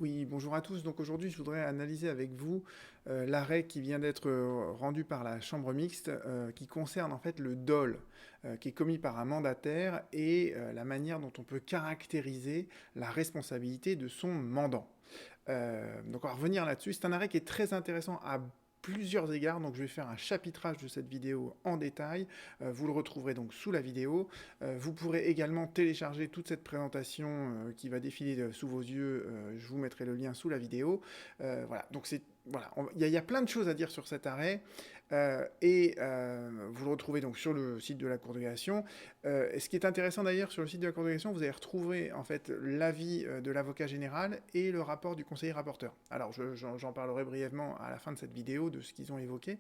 Oui, bonjour à tous. Donc aujourd'hui, je voudrais analyser avec vous l'arrêt qui vient d'être rendu par la Chambre mixte qui concerne en fait le dol qui est commis par un mandataire et la manière dont on peut caractériser la responsabilité de son mandant. Donc on va revenir là-dessus. C'est un arrêt qui est très intéressant à plusieurs égards, donc je vais faire un chapitrage de cette vidéo en détail. Vous le retrouverez donc sous la vidéo. Vous pourrez également télécharger toute cette présentation qui va défiler sous vos yeux. Je vous mettrai le lien sous la vidéo. Voilà, donc voilà, il y a plein de choses à dire sur cet arrêt vous le retrouvez donc sur le site de la Cour de cassation. Et ce qui est intéressant d'ailleurs sur le site de la Cour de cassation, vous allez retrouver en fait l'avis de l'avocat général et le rapport du conseiller rapporteur. Alors j'en parlerai brièvement à la fin de cette vidéo de ce qu'ils ont évoqué.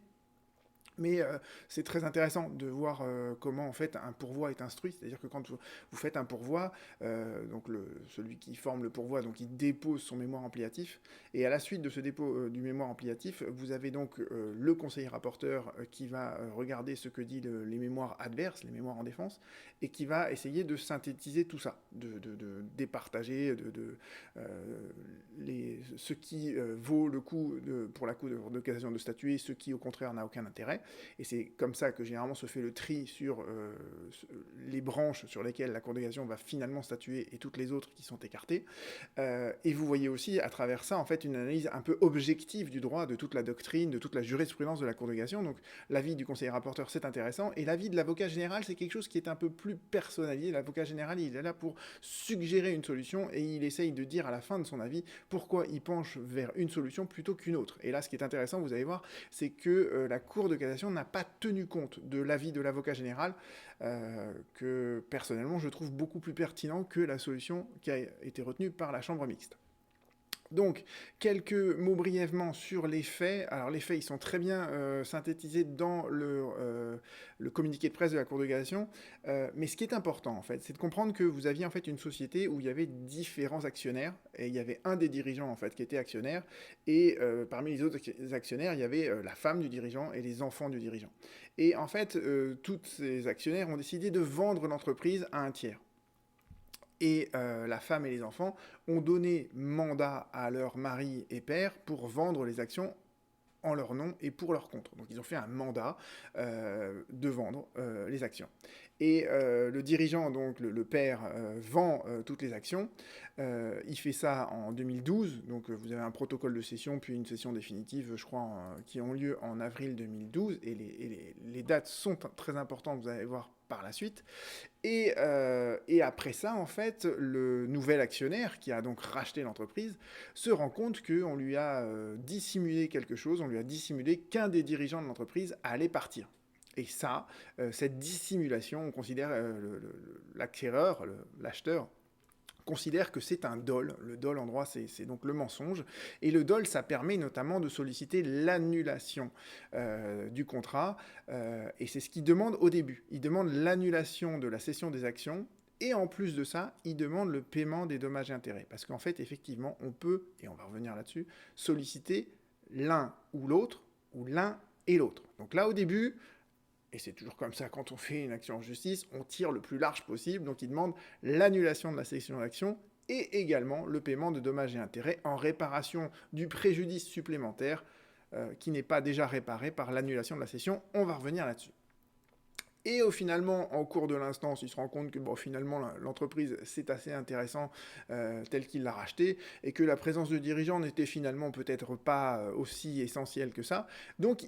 Mais c'est très intéressant de voir comment en fait un pourvoi est instruit, c'est-à-dire que quand vous faites un pourvoi, donc celui qui forme le pourvoi, donc il dépose son mémoire ampliatif, et à la suite de ce dépôt du mémoire ampliatif, vous avez donc le conseiller rapporteur qui va regarder ce que disent les mémoires adverses, les mémoires en défense, et qui va essayer de synthétiser tout ça, de départager, ce qui vaut le coup pour la Cour de cassation de statuer, ce qui au contraire n'a aucun intérêt. Et c'est comme ça que généralement se fait le tri sur les branches sur lesquelles la Cour de cassation va finalement statuer et toutes les autres qui sont écartées. Et vous voyez aussi à travers ça en fait une analyse un peu objective du droit, de toute la doctrine, de toute la jurisprudence de la Cour de cassation. Donc l'avis du conseiller rapporteur c'est intéressant et l'avis de l'avocat général c'est quelque chose qui est un peu plus personnalisé. L'avocat général il est là pour suggérer une solution et il essaye de dire à la fin de son avis pourquoi il penche vers une solution plutôt qu'une autre. Et là ce qui est intéressant, vous allez voir, c'est que la Cour de cassation n'a pas tenu compte de l'avis de l'avocat général, que personnellement je trouve beaucoup plus pertinent que la solution qui a été retenue par la Chambre mixte. Donc, quelques mots brièvement sur les faits. Alors, les faits, ils sont très bien synthétisés dans le communiqué de presse de la Cour de cassation. Mais ce qui est important, en fait, c'est de comprendre que vous aviez en fait une société où il y avait différents actionnaires. Et il y avait un des dirigeants, en fait, qui était actionnaire. Et parmi les autres actionnaires, il y avait la femme du dirigeant et les enfants du dirigeant. Et en fait, tous ces actionnaires ont décidé de vendre l'entreprise à un tiers. Et la femme et les enfants ont donné mandat à leur mari et père pour vendre les actions en leur nom et pour leur compte. Donc ils ont fait un mandat de vendre les actions. Et le dirigeant, donc le père, vend toutes les actions. Il fait ça en 2012. Donc vous avez un protocole de cession, puis une cession définitive, je crois, qui ont lieu en avril 2012. Et les dates sont très importantes, vous allez voir par la suite. Et après ça, en fait, le nouvel actionnaire, qui a donc racheté l'entreprise, se rend compte qu'on lui a dissimulé quelque chose, on lui a dissimulé qu'un des dirigeants de l'entreprise allait partir. Et ça, cette dissimulation, on considère l'acquéreur, l'acheteur, considère que c'est un dol. Le dol en droit, c'est donc le mensonge. Et le dol, ça permet notamment de solliciter l'annulation du contrat. Et c'est ce qu'il demande au début. Il demande l'annulation de la cession des actions. Et en plus de ça, il demande le paiement des dommages et intérêts. Parce qu'en fait, effectivement, on peut, et on va revenir là-dessus, solliciter l'un ou l'autre, ou l'un et l'autre. Donc là, au début, et c'est toujours comme ça quand on fait une action en justice, on tire le plus large possible, donc il demande l'annulation de la cession d'action et également le paiement de dommages et intérêts en réparation du préjudice supplémentaire qui n'est pas déjà réparé par l'annulation de la cession. On va revenir là-dessus. Et finalement, en cours de l'instance, il se rend compte que finalement l'entreprise c'est assez intéressant tel qu'il l'a racheté et que la présence de dirigeants n'était finalement peut-être pas aussi essentielle que ça. Donc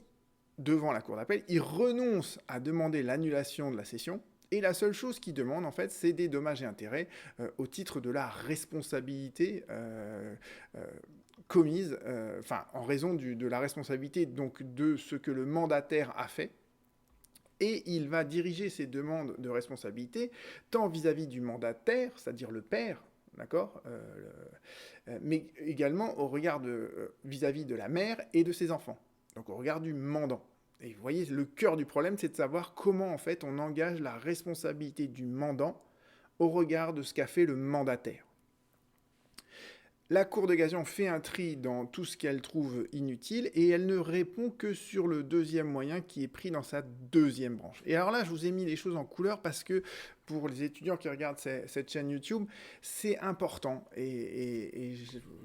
devant la cour d'appel, il renonce à demander l'annulation de la cession, et la seule chose qu'il demande, en fait, c'est des dommages et intérêts au titre de la responsabilité commise, en raison de la responsabilité donc, de ce que le mandataire a fait, et il va diriger ses demandes de responsabilité tant vis-à-vis du mandataire, c'est-à-dire le père, d'accord, mais également au regard vis-à-vis de la mère et de ses enfants. Donc au regard du mandant. Et vous voyez, le cœur du problème, c'est de savoir comment en fait on engage la responsabilité du mandant au regard de ce qu'a fait le mandataire. La Cour de cassation fait un tri dans tout ce qu'elle trouve inutile et elle ne répond que sur le deuxième moyen qui est pris dans sa deuxième branche. Et alors là, je vous ai mis les choses en couleur parce que pour les étudiants qui regardent cette chaîne YouTube, c'est important. Et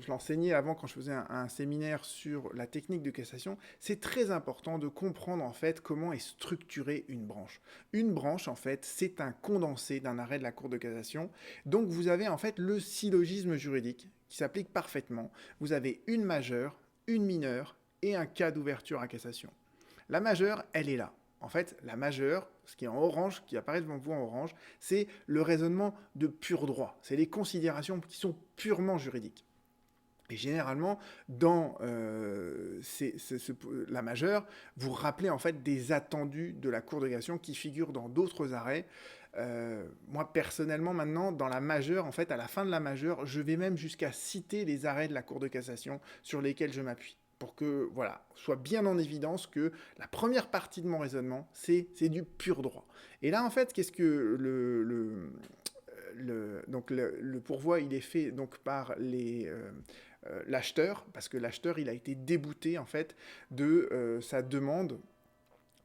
je l'enseignais avant quand je faisais un séminaire sur la technique de cassation, c'est très important de comprendre en fait comment est structurée une branche. Une branche, en fait, c'est un condensé d'un arrêt de la Cour de cassation. Donc vous avez en fait le syllogisme juridique qui s'applique parfaitement. Vous avez une majeure, une mineure et un cas d'ouverture à cassation. La majeure, elle est là. En fait, la majeure, ce qui est en orange, qui apparaît devant vous en orange, c'est le raisonnement de pur droit. C'est les considérations qui sont purement juridiques. Et généralement, dans la majeure, vous rappelez en fait des attendus de la Cour de cassation qui figurent dans d'autres arrêts. Moi, personnellement, maintenant, dans la majeure, en fait, à la fin de la majeure, je vais même jusqu'à citer les arrêts de la Cour de cassation sur lesquels je m'appuie. Pour que, voilà, soit bien en évidence que la première partie de mon raisonnement, c'est du pur droit. Et là, en fait, qu'est-ce que le pourvoi, il est fait donc par l'acheteur, parce que l'acheteur, il a été débouté, en fait, de sa demande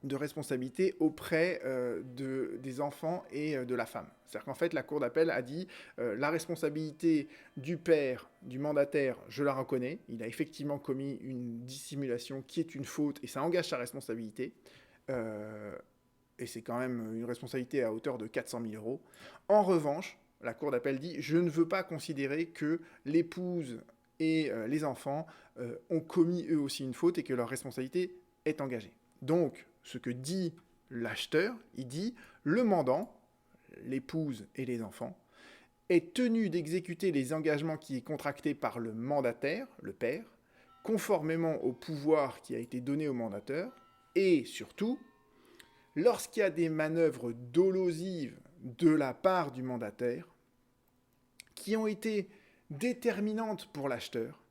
de responsabilité auprès des enfants et de la femme. C'est-à-dire qu'en fait, la Cour d'appel a dit la responsabilité du père, du mandataire, je la reconnais. Il a effectivement commis une dissimulation qui est une faute et ça engage sa responsabilité. Et c'est quand même une responsabilité à hauteur de 400 000 euros. En revanche, la Cour d'appel dit je ne veux pas considérer que l'épouse et les enfants ont commis eux aussi une faute et que leur responsabilité est engagée. Donc, ce que dit l'acheteur, il dit le mandant, l'épouse et les enfants, est tenu d'exécuter les engagements qui est contracté par le mandataire, le père, conformément au pouvoir qui a été donné au mandateur, et surtout, lorsqu'il y a des manœuvres dolosives de la part du mandataire, qui ont été déterminantes pour l'acheteur,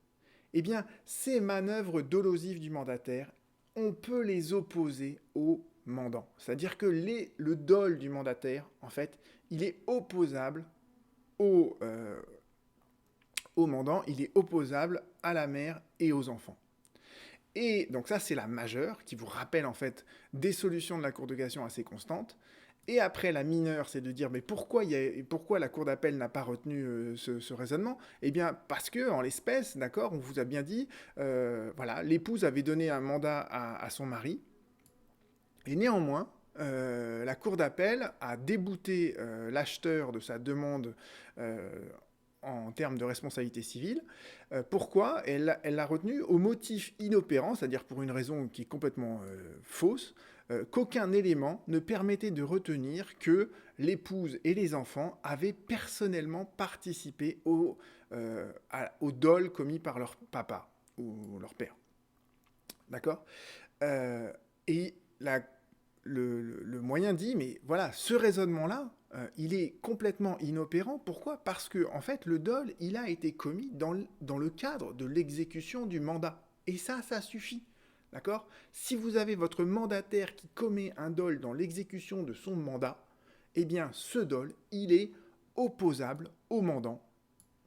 eh bien, ces manœuvres dolosives du mandataire, on peut les opposer au mandant. C'est-à-dire que le dol du mandataire, en fait, il est opposable au mandant, il est opposable à la mère et aux enfants. Et donc ça, c'est la majeure, qui vous rappelle en fait des solutions de la Cour de cassation assez constantes. Et après, la mineure, c'est de dire, mais pourquoi la Cour d'appel n'a pas retenu ce raisonnement? Eh bien, parce que, en l'espèce, d'accord, on vous a bien dit, voilà, l'épouse avait donné un mandat à son mari, et néanmoins, la Cour d'appel a débouté l'acheteur de sa demande en termes de responsabilité civile. Pourquoi? Elle l'a retenu au motif inopérant, c'est-à-dire pour une raison qui est complètement fausse, qu'aucun élément ne permettait de retenir que l'épouse et les enfants avaient personnellement participé au dol commis par leur papa ou leur père. D'accord? Et le moyen dit, mais voilà, ce raisonnement-là, il est complètement inopérant. Pourquoi? Parce que, en fait, le dol, il a été commis dans le cadre de l'exécution du mandat. Et ça suffit. D'accord? Si vous avez votre mandataire qui commet un dol dans l'exécution de son mandat, eh bien, ce dol, il est opposable au mandant.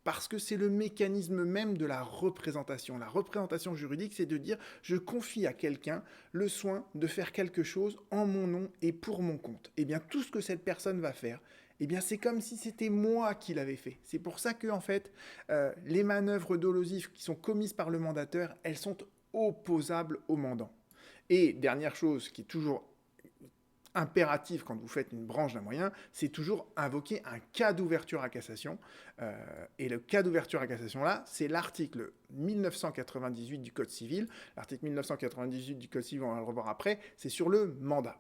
Parce que c'est le mécanisme même de la représentation. La représentation juridique, c'est de dire je confie à quelqu'un le soin de faire quelque chose en mon nom et pour mon compte. Eh bien, tout ce que cette personne va faire, eh bien, c'est comme si c'était moi qui l'avais fait. C'est pour ça que, en fait, les manœuvres dolosives qui sont commises par le mandateur, elles sont opposables au mandant. Et dernière chose qui est toujours impératif quand vous faites une branche d'un moyen, c'est toujours invoquer un cas d'ouverture à cassation. Et le cas d'ouverture à cassation là, c'est l'article 1998 du Code civil. L'article 1998 du Code civil, on va le revoir après, c'est sur le mandat.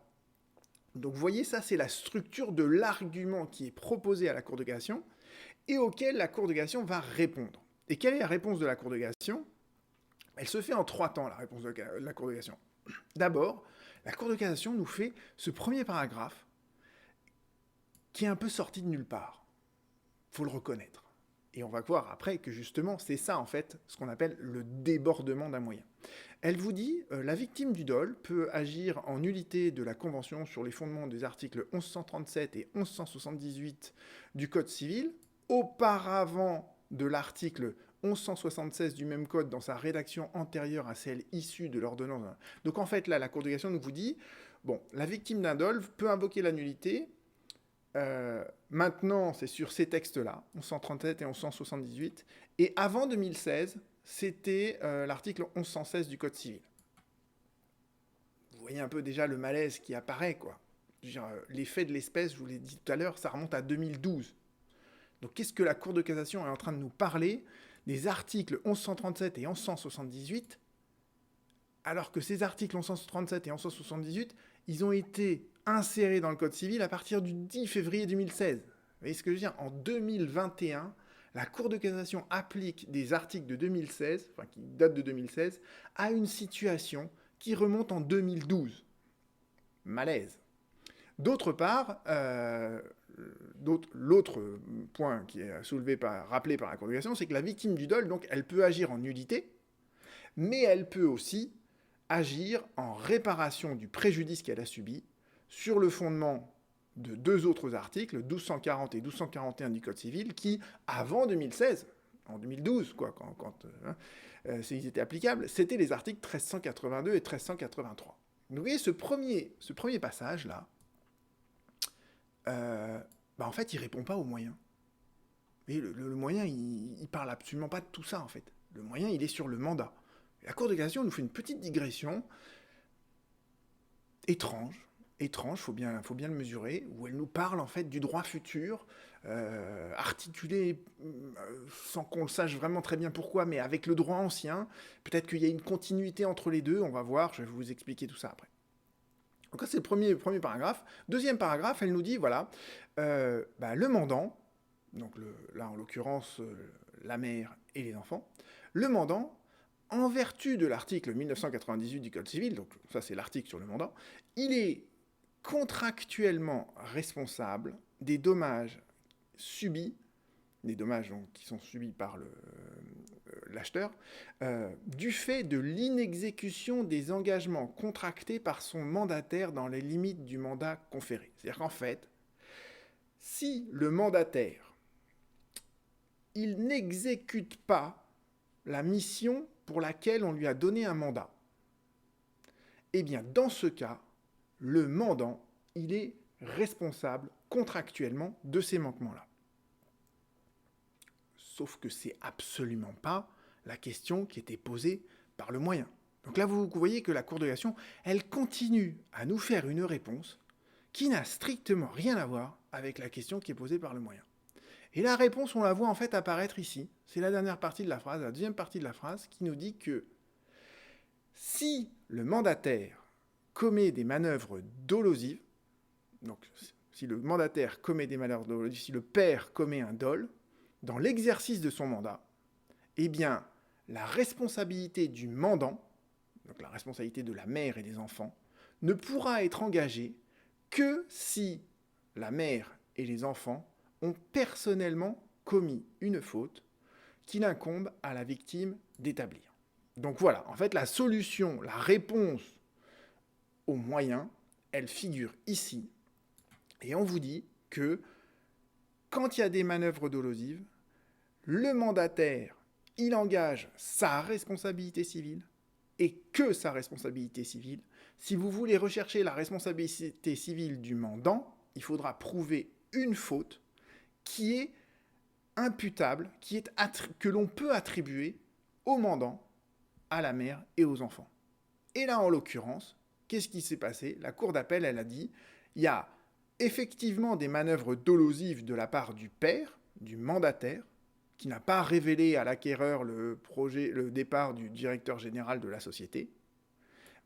Donc vous voyez, ça c'est la structure de l'argument qui est proposé à la Cour de cassation et auquel la Cour de cassation va répondre. Et quelle est la réponse de la Cour de cassation? Elle se fait en 3 temps, la réponse de la Cour de cassation. D'abord, la Cour de cassation nous fait ce premier paragraphe qui est un peu sorti de nulle part. Il faut le reconnaître. Et on va voir après que justement, c'est ça en fait, ce qu'on appelle le débordement d'un moyen. Elle vous dit, la victime du dol peut agir en nullité de la Convention sur les fondements des articles 1137 et 1178 du Code civil, auparavant de l'article 1176 du même code dans sa rédaction antérieure à celle issue de l'ordonnance. Donc en fait, là, la Cour de cassation nous vous dit, bon, la victime d'un dol peut invoquer la nullité Maintenant, c'est sur ces textes-là, 1137 et 1178. Et avant 2016, c'était l'article 1116 du Code civil. Vous voyez un peu déjà le malaise qui apparaît, quoi. L'effet de l'espèce, je vous l'ai dit tout à l'heure, ça remonte à 2012. Donc qu'est-ce que la Cour de cassation est en train de nous parler des articles 1137 et 1178, alors que ces articles 1137 et 1178, ils ont été insérés dans le Code civil à partir du 10 février 2016. Vous voyez ce que je veux dire ? En 2021, la Cour de cassation applique des articles de 2016, enfin qui datent de 2016, à une situation qui remonte en 2012. Malaise. D'autre part, l'autre point qui est rappelé par la Cour de cassation, c'est que la victime du dol, donc, elle peut agir en nullité, mais elle peut aussi agir en réparation du préjudice qu'elle a subi sur le fondement de deux autres articles, 1240 et 1241 du Code civil, qui, avant 2016, en 2012, quoi, quand ils étaient applicables, c'était les articles 1382 et 1383. Donc, vous voyez, ce premier passage-là, en fait, il répond pas aux moyens. Et le moyen, il parle absolument pas de tout ça, en fait. Le moyen, il est sur le mandat. La Cour de cassation nous fait une petite digression étrange, faut bien le mesurer, où elle nous parle, en fait, du droit futur, articulé sans qu'on le sache vraiment très bien pourquoi, mais avec le droit ancien. Peut-être qu'il y a une continuité entre les deux, on va voir, je vais vous expliquer tout ça après. Donc ça, c'est le premier paragraphe. Deuxième paragraphe, elle nous dit, voilà, le mandant, donc là en l'occurrence la mère et les enfants, le mandant, en vertu de l'article 1998 du Code civil, donc ça c'est l'article sur le mandant, il est contractuellement responsable des dommages subis, des dommages donc, qui sont subis par l'acheteur, du fait de l'inexécution des engagements contractés par son mandataire dans les limites du mandat conféré. C'est-à-dire qu'en fait, si le mandataire, il n'exécute pas la mission pour laquelle on lui a donné un mandat, eh bien, dans ce cas, le mandant, il est responsable contractuellement de ces manquements-là. Sauf que c'est absolument pas la question qui était posée par le moyen. Donc là, vous voyez que la Cour de cassation, elle continue à nous faire une réponse qui n'a strictement rien à voir avec la question qui est posée par le moyen. Et la réponse, on la voit en fait apparaître ici. C'est la dernière partie de la phrase, la deuxième partie de la phrase, qui nous dit que si le mandataire commet des manœuvres dolosives, donc si le mandataire commet des manœuvres dolosives, si le père commet un dol, dans l'exercice de son mandat, eh bien, la responsabilité du mandant, donc la responsabilité de la mère et des enfants, ne pourra être engagée que si la mère et les enfants ont personnellement commis une faute qu'il incombe à la victime d'établir. Donc voilà, en fait, la solution, la réponse aux moyens, elle figure ici. Et on vous dit que quand il y a des manœuvres dolosives, le mandataire, il engage sa responsabilité civile et que sa responsabilité civile. Si vous voulez rechercher la responsabilité civile du mandant, il faudra prouver une faute qui est imputable, que l'on peut attribuer au mandant, à la mère et aux enfants. Et là, en l'occurrence, qu'est-ce qui s'est passé ? La Cour d'appel, elle a dit, il y a effectivement des manœuvres dolosives de la part du père, du mandataire, qui n'a pas révélé à l'acquéreur le départ du directeur général de la société.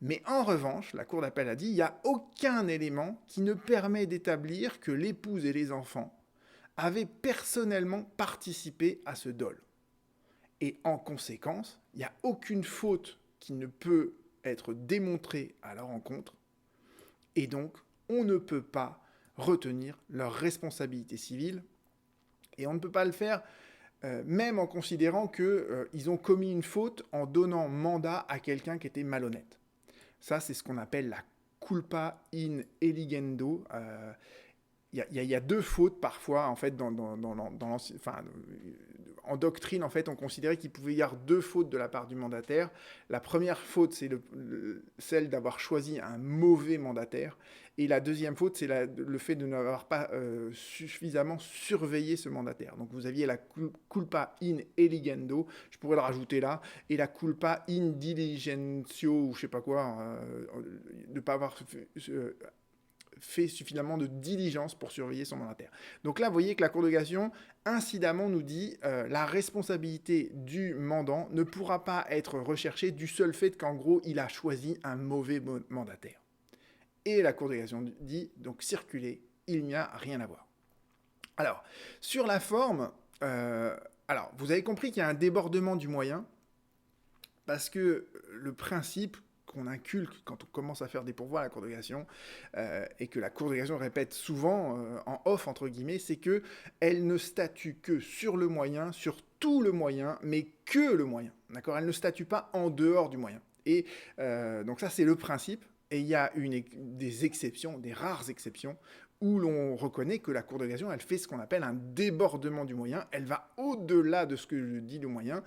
Mais en revanche, la Cour d'appel a dit, il n'y a aucun élément qui ne permet d'établir que l'épouse et les enfants avaient personnellement participé à ce dol. Et en conséquence, il n'y a aucune faute qui ne peut être démontrée à leur encontre, et donc on ne peut pas retenir leur responsabilité civile, et on ne peut pas le faire même en considérant qu'ils ont commis une faute en donnant mandat à quelqu'un qui était malhonnête. Ça, c'est ce qu'on appelle la culpa in eligendo. Il y a deux fautes parfois, en fait, en doctrine, en fait, on considérait qu'il pouvait y avoir 2 fautes de la part du mandataire. La première faute, c'est celle d'avoir choisi un mauvais mandataire. Et la deuxième faute, c'est le fait de n'avoir pas suffisamment surveillé ce mandataire. Donc vous aviez la culpa in eligendo, je pourrais le rajouter là, et la culpa in diligentio, ou je sais pas quoi, de ne pas avoir fait suffisamment de diligence pour surveiller son mandataire. Donc là, vous voyez que la Cour de cassation, incidemment, nous dit la responsabilité du mandant ne pourra pas être recherchée du seul fait qu'en gros, il a choisi un mauvais mandataire. Et la Cour de cassation dit, donc circuler, il n'y a rien à voir. Alors, sur la forme, alors, vous avez compris qu'il y a un débordement du moyen, parce que le principe qu'on inculque quand on commence à faire des pourvois à la Cour de cassation, et que la Cour de cassation répète souvent, en off, entre guillemets, c'est qu'elle ne statue que sur le moyen, sur tout le moyen, mais que le moyen. D'accord ? Elle ne statue pas en dehors du moyen. Et donc ça, c'est le principe. Et il y a des exceptions, des rares exceptions, où l'on reconnaît que la Cour de cassation, elle fait ce qu'on appelle un débordement du moyen. Elle va au-delà de ce que dit le moyen.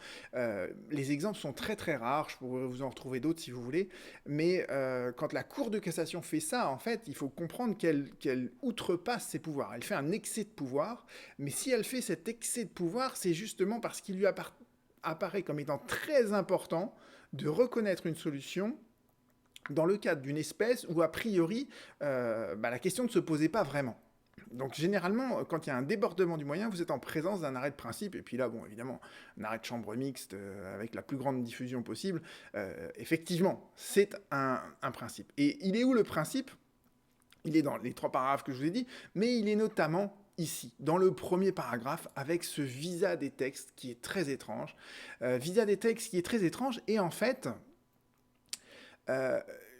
Les exemples sont très très rares, je pourrais vous en retrouver d'autres si vous voulez, mais quand la Cour de cassation fait ça, en fait, il faut comprendre qu'elle outrepasse ses pouvoirs. Elle fait un excès de pouvoir, mais si elle fait cet excès de pouvoir, c'est justement parce qu'il lui apparaît comme étant très important de reconnaître une solution dans le cadre d'une espèce où, a priori, la question ne se posait pas vraiment. Donc, généralement, quand il y a un débordement du moyen, vous êtes en présence d'un arrêt de principe, et puis là, bon, évidemment, un arrêt de chambre mixte avec la plus grande diffusion possible, effectivement, c'est un principe. Et il est où le principe ? Il est dans les 3 paragraphes que je vous ai dit, mais il est notamment ici, dans le premier paragraphe, avec ce visa des textes qui est très étrange. Visa des textes qui est très étrange, et en fait...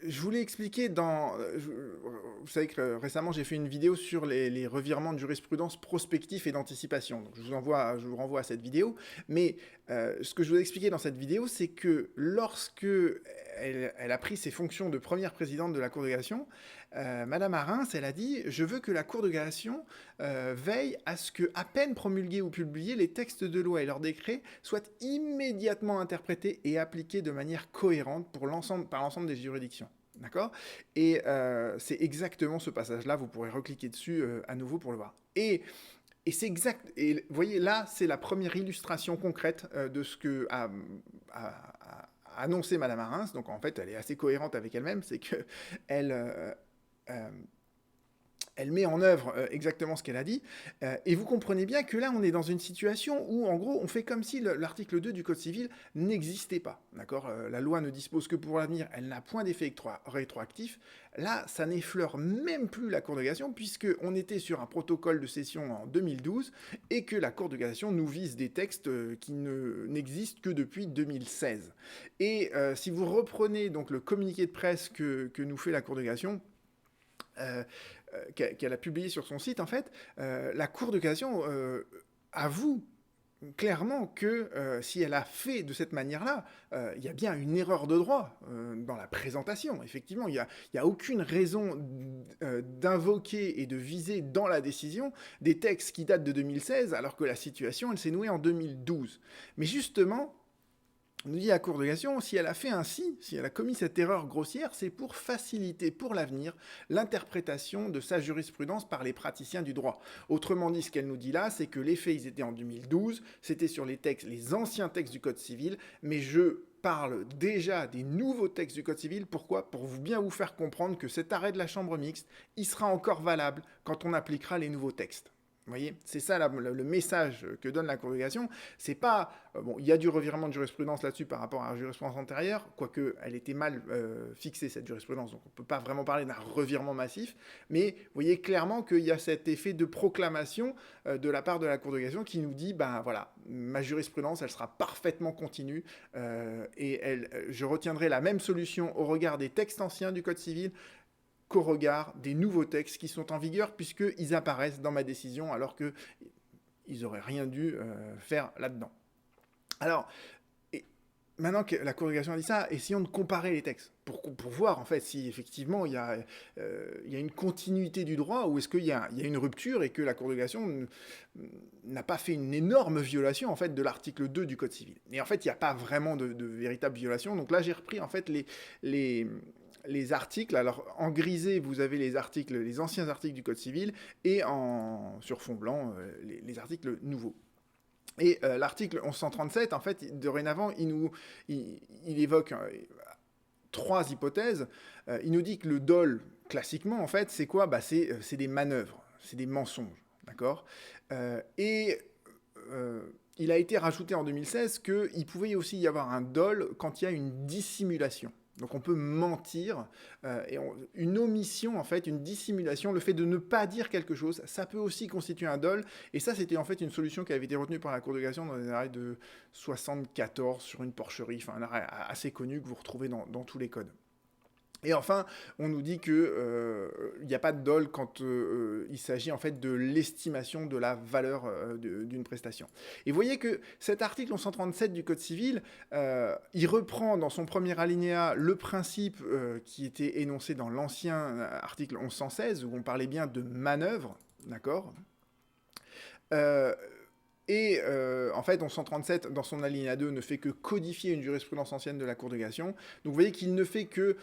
je voulais expliquer vous savez que récemment j'ai fait une vidéo sur les revirements de jurisprudence prospectif et d'anticipation. Donc je vous renvoie à cette vidéo. Mais ce que je voulais expliquer dans cette vidéo, c'est que lorsque elle a pris ses fonctions de première présidente de la Cour de cassation, Madame Arins, elle a dit « Je veux que la Cour de cassation veille à ce que, à peine promulgués ou publiés, les textes de loi et leurs décrets soient immédiatement interprétés et appliqués de manière cohérente par l'ensemble des juridictions. » D'accord ? Et c'est exactement ce passage-là, vous pourrez recliquer dessus à nouveau pour le voir. Et c'est exact. Et vous voyez, là, c'est la première illustration concrète de ce que a annoncé Madame Arins. Donc en fait, elle est assez cohérente avec elle-même, c'est qu'elle elle met en œuvre exactement ce qu'elle a dit, et vous comprenez bien que là, on est dans une situation où, en gros, on fait comme si l'article 2 du Code civil n'existait pas, d'accord ? La loi ne dispose que pour l'avenir, elle n'a point d'effet rétroactif. Là, ça n'effleure même plus la Cour de cassation, puisqu'on était sur un protocole de cession en 2012, et que la Cour de cassation nous vise des textes qui n'existent que depuis 2016. Et si vous reprenez donc le communiqué de presse que nous fait la Cour de cassation, qu'elle a publié sur son site, en fait, la Cour de cassation avoue clairement que si elle a fait de cette manière-là, il y a bien une erreur de droit dans la présentation. Effectivement, il n'y a aucune raison d'invoquer et de viser dans la décision des textes qui datent de 2016, alors que la situation, elle s'est nouée en 2012. Mais justement, nous dit la Cour de cassation, si elle a fait ainsi, si elle a commis cette erreur grossière, c'est pour faciliter pour l'avenir l'interprétation de sa jurisprudence par les praticiens du droit. Autrement dit, ce qu'elle nous dit là, c'est que les faits, ils étaient en 2012, c'était sur les anciens textes du Code civil, mais je parle déjà des nouveaux textes du Code civil. Pourquoi ? Pour bien vous faire comprendre que cet arrêt de la chambre mixte, il sera encore valable quand on appliquera les nouveaux textes. Vous voyez, c'est ça le message que donne la Cour de cassation. C'est pas... bon, il y a du revirement de jurisprudence là-dessus par rapport à la jurisprudence antérieure, quoique elle était mal fixée, cette jurisprudence, donc on ne peut pas vraiment parler d'un revirement massif, mais vous voyez clairement qu'il y a cet effet de proclamation de la part de la Cour de cassation qui nous dit, ben voilà, ma jurisprudence, elle sera parfaitement continue, et je retiendrai la même solution au regard des textes anciens du Code civil, qu'au regard des nouveaux textes qui sont en vigueur, puisqu'ils apparaissent dans ma décision, alors qu'ils n'auraient rien dû faire là-dedans. Alors, maintenant que la Cour de cassation a dit ça, essayons de comparer les textes pour voir en fait si effectivement il y a une continuité du droit ou est-ce qu'il y a une rupture et que la Cour de cassation n'a pas fait une énorme violation en fait de l'article 2 du Code civil. Et en fait, il n'y a pas vraiment de véritable violation. Donc là, j'ai repris en fait les, les articles. Alors en grisé, vous avez les articles, les anciens articles du Code civil et sur fond blanc, articles nouveaux. Et l'article 1137, en fait, dorénavant, il évoque trois hypothèses. Il nous dit que le dol, classiquement, en fait, c'est quoi? C'est des manœuvres, c'est des mensonges, d'accord? Et il a été rajouté en 2016 qu'il pouvait aussi y avoir un dol quand il y a une dissimulation. Donc on peut mentir, une omission en fait, une dissimulation, le fait de ne pas dire quelque chose, ça peut aussi constituer un dol. Et ça, c'était en fait une solution qui avait été retenue par la Cour de cassation dans les arrêts de 74 sur une porcherie, enfin un arrêt assez connu que vous retrouvez dans tous les codes. Et enfin, on nous dit que il n'y a pas de dol quand il s'agit en fait de l'estimation de la valeur d'une prestation. Et vous voyez que cet article 1137 du Code civil, il reprend dans son premier alinéa le principe qui était énoncé dans l'ancien article 1116 où on parlait bien de manœuvre, d'accord en fait, 1137, dans son alinéa 2, ne fait que codifier une jurisprudence ancienne de la Cour de cassation. Donc vous voyez qu'il ne fait que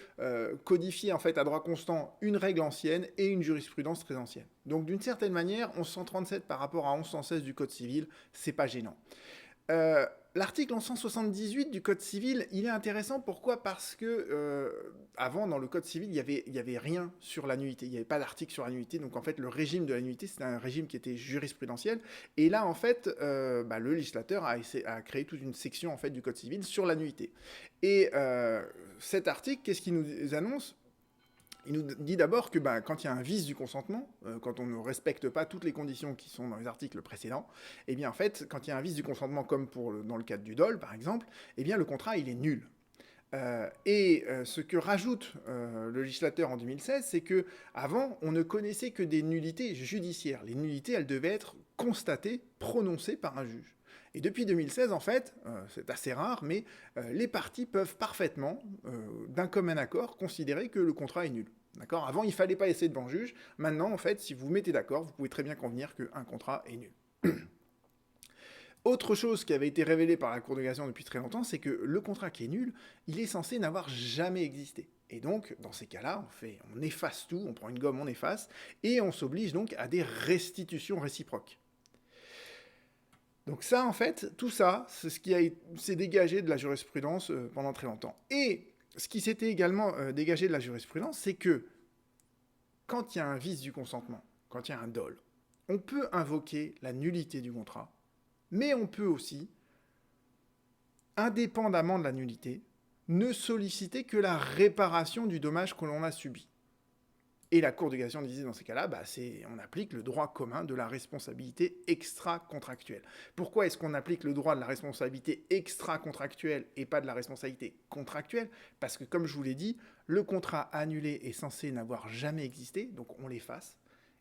codifier en fait à droit constant une règle ancienne et une jurisprudence très ancienne. Donc d'une certaine manière, 1137 par rapport à 1116 du Code civil, c'est pas gênant. L'article 1178 du Code civil, il est intéressant. Pourquoi? Parce que avant, dans le Code civil, il y avait rien sur la nullité. Il n'y avait pas d'article sur la nullité. Donc en fait, le régime de la nullité, c'était un régime qui était jurisprudentiel. Et là, en fait, le législateur a créé toute une section en fait du Code civil sur la nullité. Et cet article, qu'est-ce qu'il nous annonce? Il nous dit d'abord que quand il y a un vice du consentement, quand on ne respecte pas toutes les conditions qui sont dans les articles précédents, eh bien en fait, quand il y a un vice du consentement, comme dans le cadre du dol par exemple, eh bien le contrat il est nul. Ce que rajoute le législateur en 2016, c'est que avant on ne connaissait que des nullités judiciaires. Les nullités, elles devaient être constatées, prononcées par un juge. Et depuis 2016, en fait, c'est assez rare, mais les parties peuvent parfaitement, d'un commun accord, considérer que le contrat est nul. D'accord? Avant, il ne fallait pas essayer devant le juge. Maintenant, en fait, si vous vous mettez d'accord, vous pouvez très bien convenir qu'un contrat est nul. Autre chose qui avait été révélée par la Cour de cassation depuis très longtemps, c'est que le contrat qui est nul, il est censé n'avoir jamais existé. Et donc, dans ces cas-là, on efface tout, on prend une gomme, on efface, et on s'oblige donc à des restitutions réciproques. Donc ça, en fait, tout ça, c'est ce qui s'est dégagé de la jurisprudence pendant très longtemps. Et ce qui s'était également dégagé de la jurisprudence, c'est que quand il y a un vice du consentement, quand il y a un dol, on peut invoquer la nullité du contrat, mais on peut aussi, indépendamment de la nullité, ne solliciter que la réparation du dommage que l'on a subi. Et la Cour de cassation disait dans ces cas-là, on applique le droit commun de la responsabilité extra-contractuelle. Pourquoi est-ce qu'on applique le droit de la responsabilité extra-contractuelle et pas de la responsabilité contractuelle? Parce que, comme je vous l'ai dit, le contrat annulé est censé n'avoir jamais existé, donc on l'efface.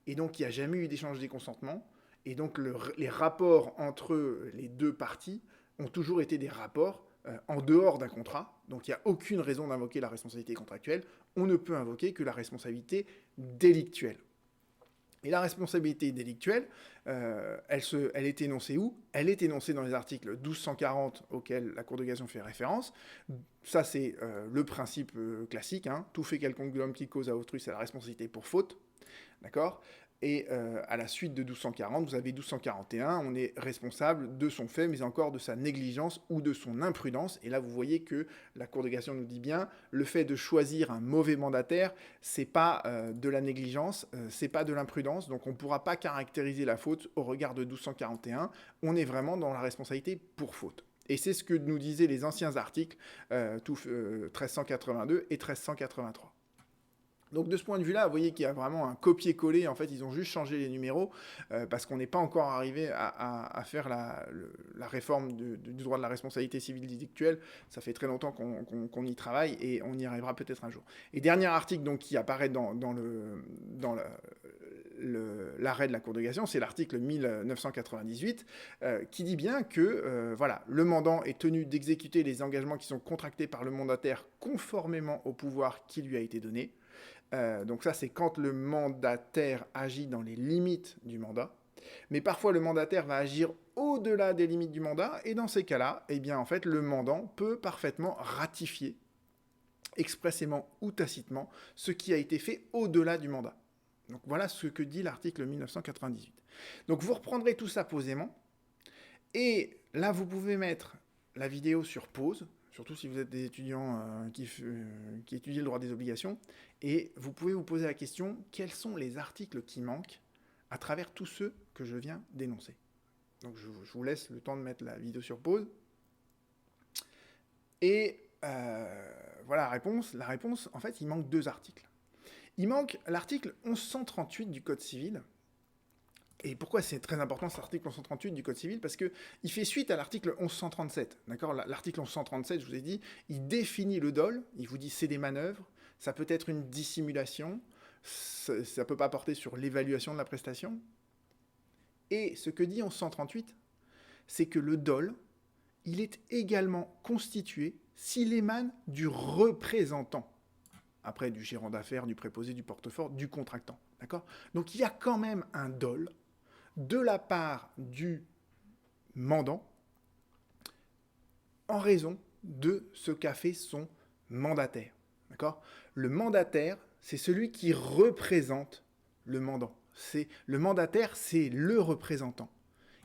Et donc, il n'y a jamais eu d'échange des consentements. Et donc, les rapports entre les deux parties ont toujours été des rapports en dehors d'un contrat, donc il n'y a aucune raison d'invoquer la responsabilité contractuelle, on ne peut invoquer que la responsabilité délictuelle. Et la responsabilité délictuelle, elle est énoncée où? Elle est énoncée dans les articles 1240 auxquels la Cour de cassation fait référence. Ça, c'est le principe classique. Tout fait quelconque de l'homme qui cause à autrui, c'est la responsabilité pour faute. D'accord? Et à la suite de 1240, vous avez 1241, on est responsable de son fait, mais encore de sa négligence ou de son imprudence. Et là, vous voyez que la Cour de cassation nous dit bien, le fait de choisir un mauvais mandataire, c'est pas de la négligence, c'est pas de l'imprudence, donc on ne pourra pas caractériser la faute au regard de 1241. On est vraiment dans la responsabilité pour faute. Et c'est ce que nous disaient les anciens articles 1382 et 1383. Donc de ce point de vue-là, vous voyez qu'il y a vraiment un copier-coller. En fait, ils ont juste changé les numéros parce qu'on n'est pas encore arrivé à faire la réforme du droit de la responsabilité civile délictuelle. Ça fait très longtemps qu'on y travaille et on y arrivera peut-être un jour. Et dernier article donc, qui apparaît dans l'arrêt de la Cour de cassation, c'est l'article 1998 qui dit bien que voilà, le mandant est tenu d'exécuter les engagements qui sont contractés par le mandataire conformément au pouvoir qui lui a été donné. Donc ça, c'est quand le mandataire agit dans les limites du mandat. Mais parfois, le mandataire va agir au-delà des limites du mandat, et dans ces cas-là, eh bien, en fait, le mandant peut parfaitement ratifier, expressément ou tacitement, ce qui a été fait au-delà du mandat. Donc voilà ce que dit l'article 1998. Donc vous reprendrez tout ça posément, et là, vous pouvez mettre la vidéo sur pause, surtout si vous êtes des étudiants qui étudient le droit des obligations, et vous pouvez vous poser la question, quels sont les articles qui manquent à travers tous ceux que je viens d'énoncer. Donc je vous laisse le temps de mettre la vidéo sur pause. Et voilà la réponse. La réponse, en fait, il manque 2 articles. Il manque l'article 1138 du Code civil. Et pourquoi c'est très important cet article 1138 du Code civil? Parce qu'il fait suite à l'article 1137. D'accord? L'article 1137, je vous ai dit, il définit le dol, il vous dit c'est des manœuvres, ça peut être une dissimulation, ça ne peut pas porter sur l'évaluation de la prestation. Et ce que dit 1138, c'est que le dol, il est également constitué s'il émane du représentant. Après, du gérant d'affaires, du préposé, du portefort, du contractant. D'accord? Donc il y a quand même un dol de la part du mandant en raison de ce qu'a fait son mandataire. D'accord? Le mandataire, c'est celui qui représente le mandant. Le mandataire, c'est le représentant.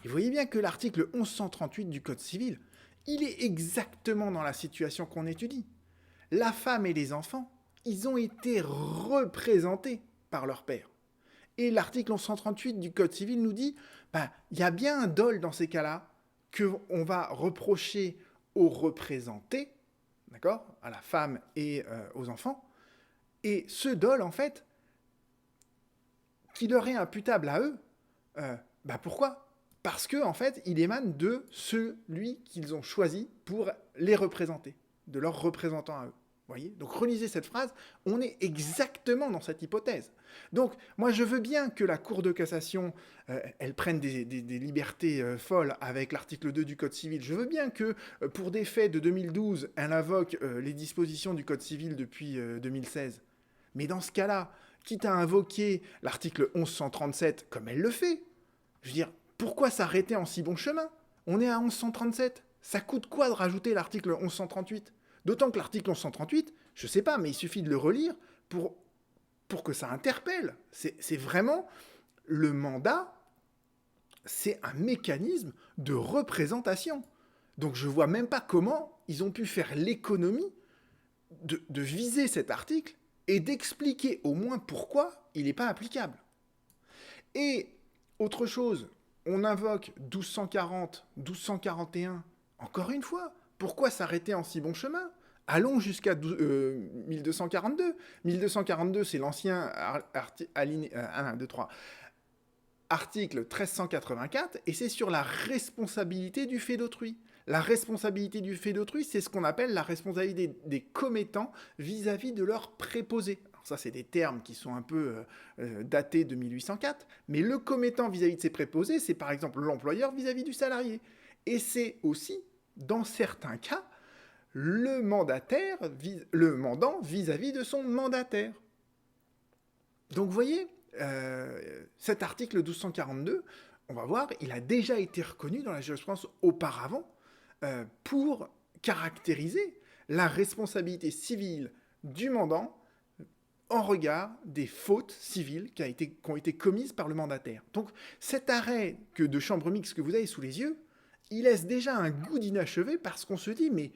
Et vous voyez bien que l'article 1138 du Code civil, il est exactement dans la situation qu'on étudie. La femme et les enfants, ils ont été représentés par leur père. Et l'article 1138 du Code civil nous dit, il y a bien un dol dans ces cas-là qu'on va reprocher aux représentés, d'accord, à la femme et aux enfants. Et ce dol, en fait, qui leur est imputable à eux, pourquoi? Parce que, en fait, il émane de celui qu'ils ont choisi pour les représenter, de leurs représentants à eux. Voyez? Donc relisez cette phrase, on est exactement dans cette hypothèse. Donc moi je veux bien que la Cour de cassation, elle prenne des libertés folles avec l'article 2 du Code civil. Je veux bien que pour des faits de 2012, elle invoque les dispositions du Code civil depuis 2016. Mais dans ce cas-là, quitte à invoquer l'article 1137 comme elle le fait, je veux dire, pourquoi s'arrêter en si bon chemin? On est à 1137. Ça coûte quoi de rajouter l'article 1138? D'autant que l'article 1138, je ne sais pas, mais il suffit de le relire pour que ça interpelle. C'est vraiment le mandat, c'est un mécanisme de représentation. Donc je ne vois même pas comment ils ont pu faire l'économie de viser cet article et d'expliquer au moins pourquoi il n'est pas applicable. Et autre chose, on invoque 1240, 1241, encore une fois. Pourquoi s'arrêter en si bon chemin? Allons jusqu'à 1242. 1242, c'est l'ancien article 1384, et c'est sur la responsabilité du fait d'autrui. La responsabilité du fait d'autrui, c'est ce qu'on appelle la responsabilité des commettants vis-à-vis de leurs préposés. Alors ça, c'est des termes qui sont un peu datés de 1804, mais le commettant vis-à-vis de ses préposés, c'est par exemple l'employeur vis-à-vis du salarié. Et c'est aussi, dans certains cas, le mandant vis-à-vis de son mandataire. Donc vous voyez, cet article 1242, on va voir, il a déjà été reconnu dans la jurisprudence auparavant pour caractériser la responsabilité civile du mandant en regard des fautes civiles qui ont été commises par le mandataire. Donc cet arrêt de chambre mixte que vous avez sous les yeux, il laisse déjà un goût d'inachevé parce qu'on se dit, mais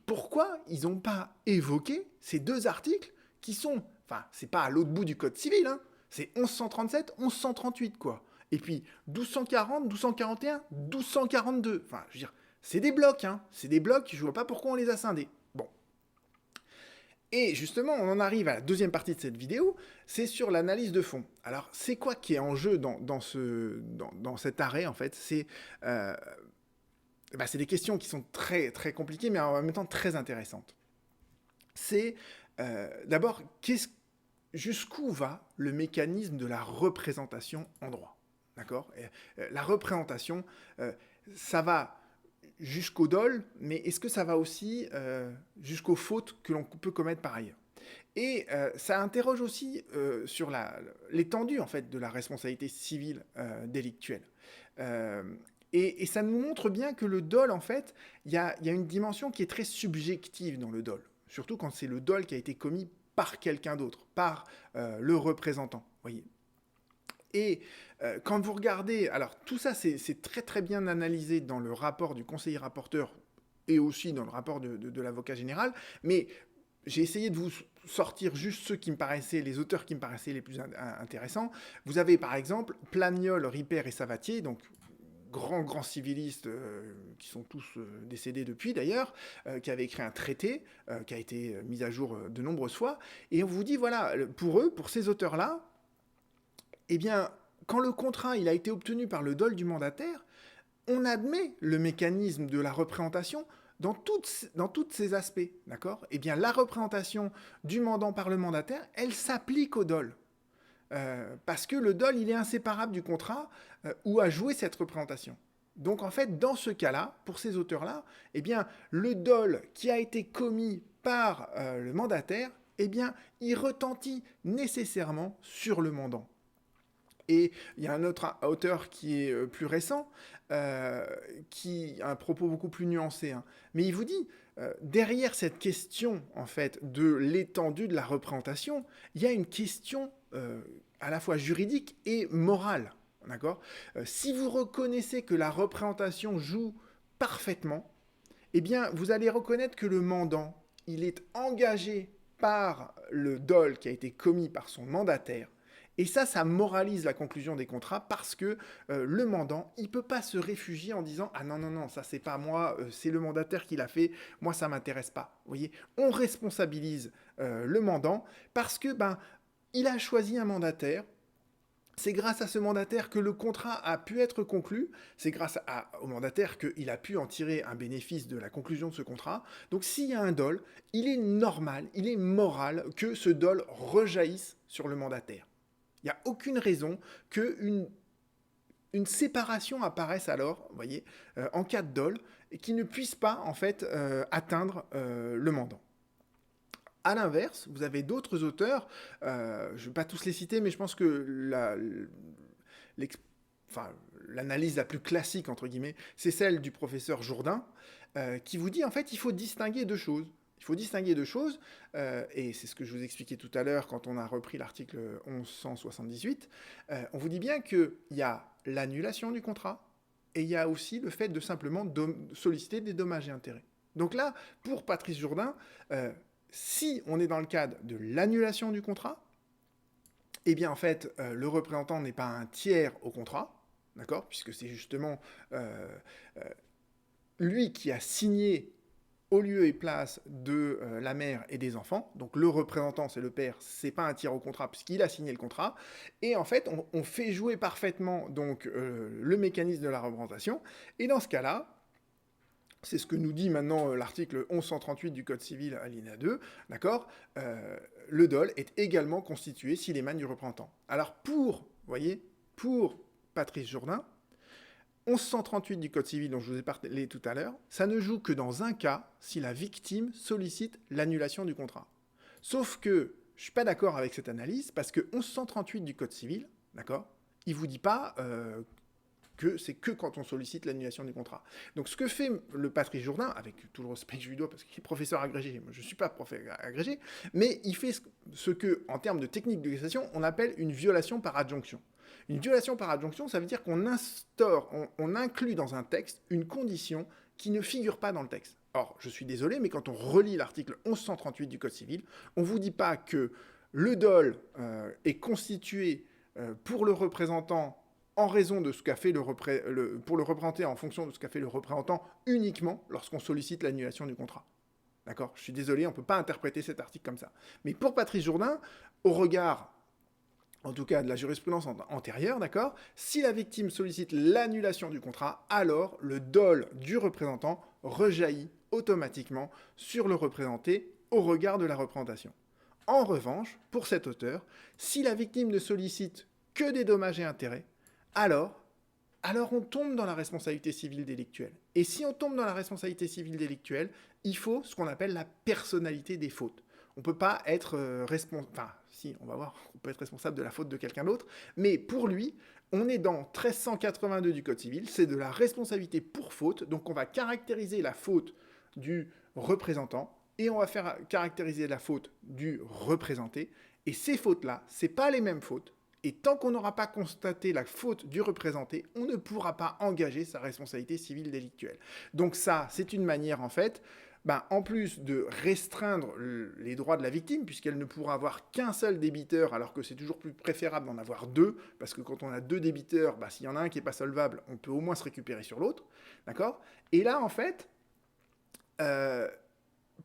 pourquoi ils n'ont pas évoqué ces 2 articles qui sont, enfin, c'est pas à l'autre bout du Code civil, hein, c'est 1137, 1138, quoi. Et puis 1240, 1241, 1242. Enfin, je veux dire, c'est des blocs, hein, c'est des blocs, je vois pas pourquoi on les a scindés. Bon. Et justement, on en arrive à la deuxième partie de cette vidéo, c'est sur l'analyse de fond. Alors, c'est quoi qui est en jeu dans cet arrêt, en fait? C'est des questions qui sont très, très compliquées, mais en même temps très intéressantes. C'est d'abord, jusqu'où va le mécanisme de la représentation en droit? D'accord? La représentation, ça va jusqu'au dol, mais est-ce que ça va aussi jusqu'aux fautes que l'on peut commettre par ailleurs? Et ça interroge aussi sur l'étendue en fait de la responsabilité civile délictuelle. Et ça nous montre bien que le dol, en fait, il y a une dimension qui est très subjective dans le dol, surtout quand c'est le dol qui a été commis par quelqu'un d'autre, par le représentant, voyez. Et quand vous regardez, alors tout ça c'est très très bien analysé dans le rapport du conseiller rapporteur et aussi dans le rapport de l'avocat général, mais j'ai essayé de vous sortir juste les auteurs qui me paraissaient les plus intéressants. Vous avez par exemple Plagniol, Ripert et Savatier, donc grands civilistes qui sont tous décédés depuis d'ailleurs, qui avaient écrit un traité qui a été mis à jour de nombreuses fois, et on vous dit voilà, pour ces auteurs-là, eh bien, quand le contrat il a été obtenu par le dol du mandataire, on admet le mécanisme de la représentation dans tous ces aspects, d'accord? Eh bien, la représentation du mandant par le mandataire, elle s'applique au dol. Parce que le dol, il est inséparable du contrat où a joué cette représentation. Donc, en fait, dans ce cas-là, pour ces auteurs-là, eh bien, le dol qui a été commis par le mandataire, eh bien, il retentit nécessairement sur le mandant. Et il y a un autre auteur qui est plus récent, qui a un propos beaucoup plus nuancé, hein. Mais il vous dit, derrière cette question, en fait, de l'étendue de la représentation, il y a une question à la fois juridique et morale, d'accord? Si vous reconnaissez que la représentation joue parfaitement, eh bien, vous allez reconnaître que le mandant, il est engagé par le dol qui a été commis par son mandataire. Et ça moralise la conclusion des contrats parce que le mandant, il ne peut pas se réfugier en disant « Ah non, ça c'est pas moi, c'est le mandataire qui l'a fait, moi ça ne m'intéresse pas. » Vous voyez, on responsabilise le mandant parce que il a choisi un mandataire. C'est grâce à ce mandataire que le contrat a pu être conclu, c'est grâce au mandataire qu'il a pu en tirer un bénéfice de la conclusion de ce contrat. Donc s'il y a un dol, il est normal, il est moral que ce dol rejaillisse sur le mandataire. Il n'y a aucune raison qu'une séparation apparaisse alors, vous voyez, en cas de dol, et qui ne puisse pas, en fait, atteindre le mandant. À l'inverse, vous avez d'autres auteurs, je ne vais pas tous les citer, mais je pense que l'analyse la plus classique, entre guillemets, c'est celle du professeur Jourdain, qui vous dit, en fait, il faut distinguer deux choses. Il faut distinguer deux choses, et c'est ce que je vous expliquais tout à l'heure quand on a repris l'article 1178. On vous dit bien qu'il y a l'annulation du contrat, et il y a aussi le fait de simplement solliciter des dommages et intérêts. Donc là, pour Patrice Jourdain, si on est dans le cadre de l'annulation du contrat, eh bien en fait, le représentant n'est pas un tiers au contrat, d'accord, puisque c'est justement lui qui a signé au lieu et place de la mère et des enfants. Donc le représentant, c'est le père, c'est pas un tiers au contrat puisqu'il a signé le contrat. Et en fait, on fait jouer parfaitement donc le mécanisme de la représentation. Et dans ce cas-là, c'est ce que nous dit maintenant l'article 1138 du Code civil alinéa 2, d'accord, le dol est également constitué s'il émane du représentant. Alors pour Patrice Jourdain, 1138 du Code civil dont je vous ai parlé tout à l'heure, ça ne joue que dans un cas si la victime sollicite l'annulation du contrat. Sauf que je ne suis pas d'accord avec cette analyse parce que 1138 du Code civil, d'accord, il ne vous dit pas que c'est que quand on sollicite l'annulation du contrat. Donc ce que fait le Patrice Jourdain, avec tout le respect que je lui dois parce qu'il est professeur agrégé, moi je ne suis pas professeur agrégé, mais il fait ce que, en termes de technique de cassation, on appelle une violation par adjonction. Une violation par adjonction, ça veut dire qu'on on inclut dans un texte une condition qui ne figure pas dans le texte. Or, je suis désolé, mais quand on relit l'article 1138 du Code civil, on ne vous dit pas que le dol est constitué pour le représentant en raison de ce qu'a fait pour le représenter en fonction de ce qu'a fait le représentant uniquement lorsqu'on sollicite l'annulation du contrat. D'accord? Je suis désolé, on ne peut pas interpréter cet article comme ça. Mais pour Patrice Jourdain, au regard, en tout cas de la jurisprudence antérieure, d'accord, si la victime sollicite l'annulation du contrat, alors le dol du représentant rejaillit automatiquement sur le représenté au regard de la représentation. En revanche, pour cet auteur, si la victime ne sollicite que des dommages et intérêts, alors on tombe dans la responsabilité civile délictuelle. Et si on tombe dans la responsabilité civile délictuelle, il faut ce qu'on appelle la personnalité des fautes. On ne peut pas être responsable... Enfin, si, on va voir, on peut être responsable de la faute de quelqu'un d'autre, mais pour lui, on est dans 1382 du Code civil, c'est de la responsabilité pour faute, donc on va caractériser la faute du représentant, et on va faire caractériser la faute du représenté, et ces fautes-là, ce n'est pas les mêmes fautes, et tant qu'on n'aura pas constaté la faute du représenté, on ne pourra pas engager sa responsabilité civile délictuelle. Donc ça, c'est une manière, en fait, en plus de restreindre les droits de la victime, puisqu'elle ne pourra avoir qu'un seul débiteur, alors que c'est toujours plus préférable d'en avoir deux, parce que quand on a deux débiteurs, s'il y en a un qui n'est pas solvable, on peut au moins se récupérer sur l'autre, d'accord? Et là, en fait,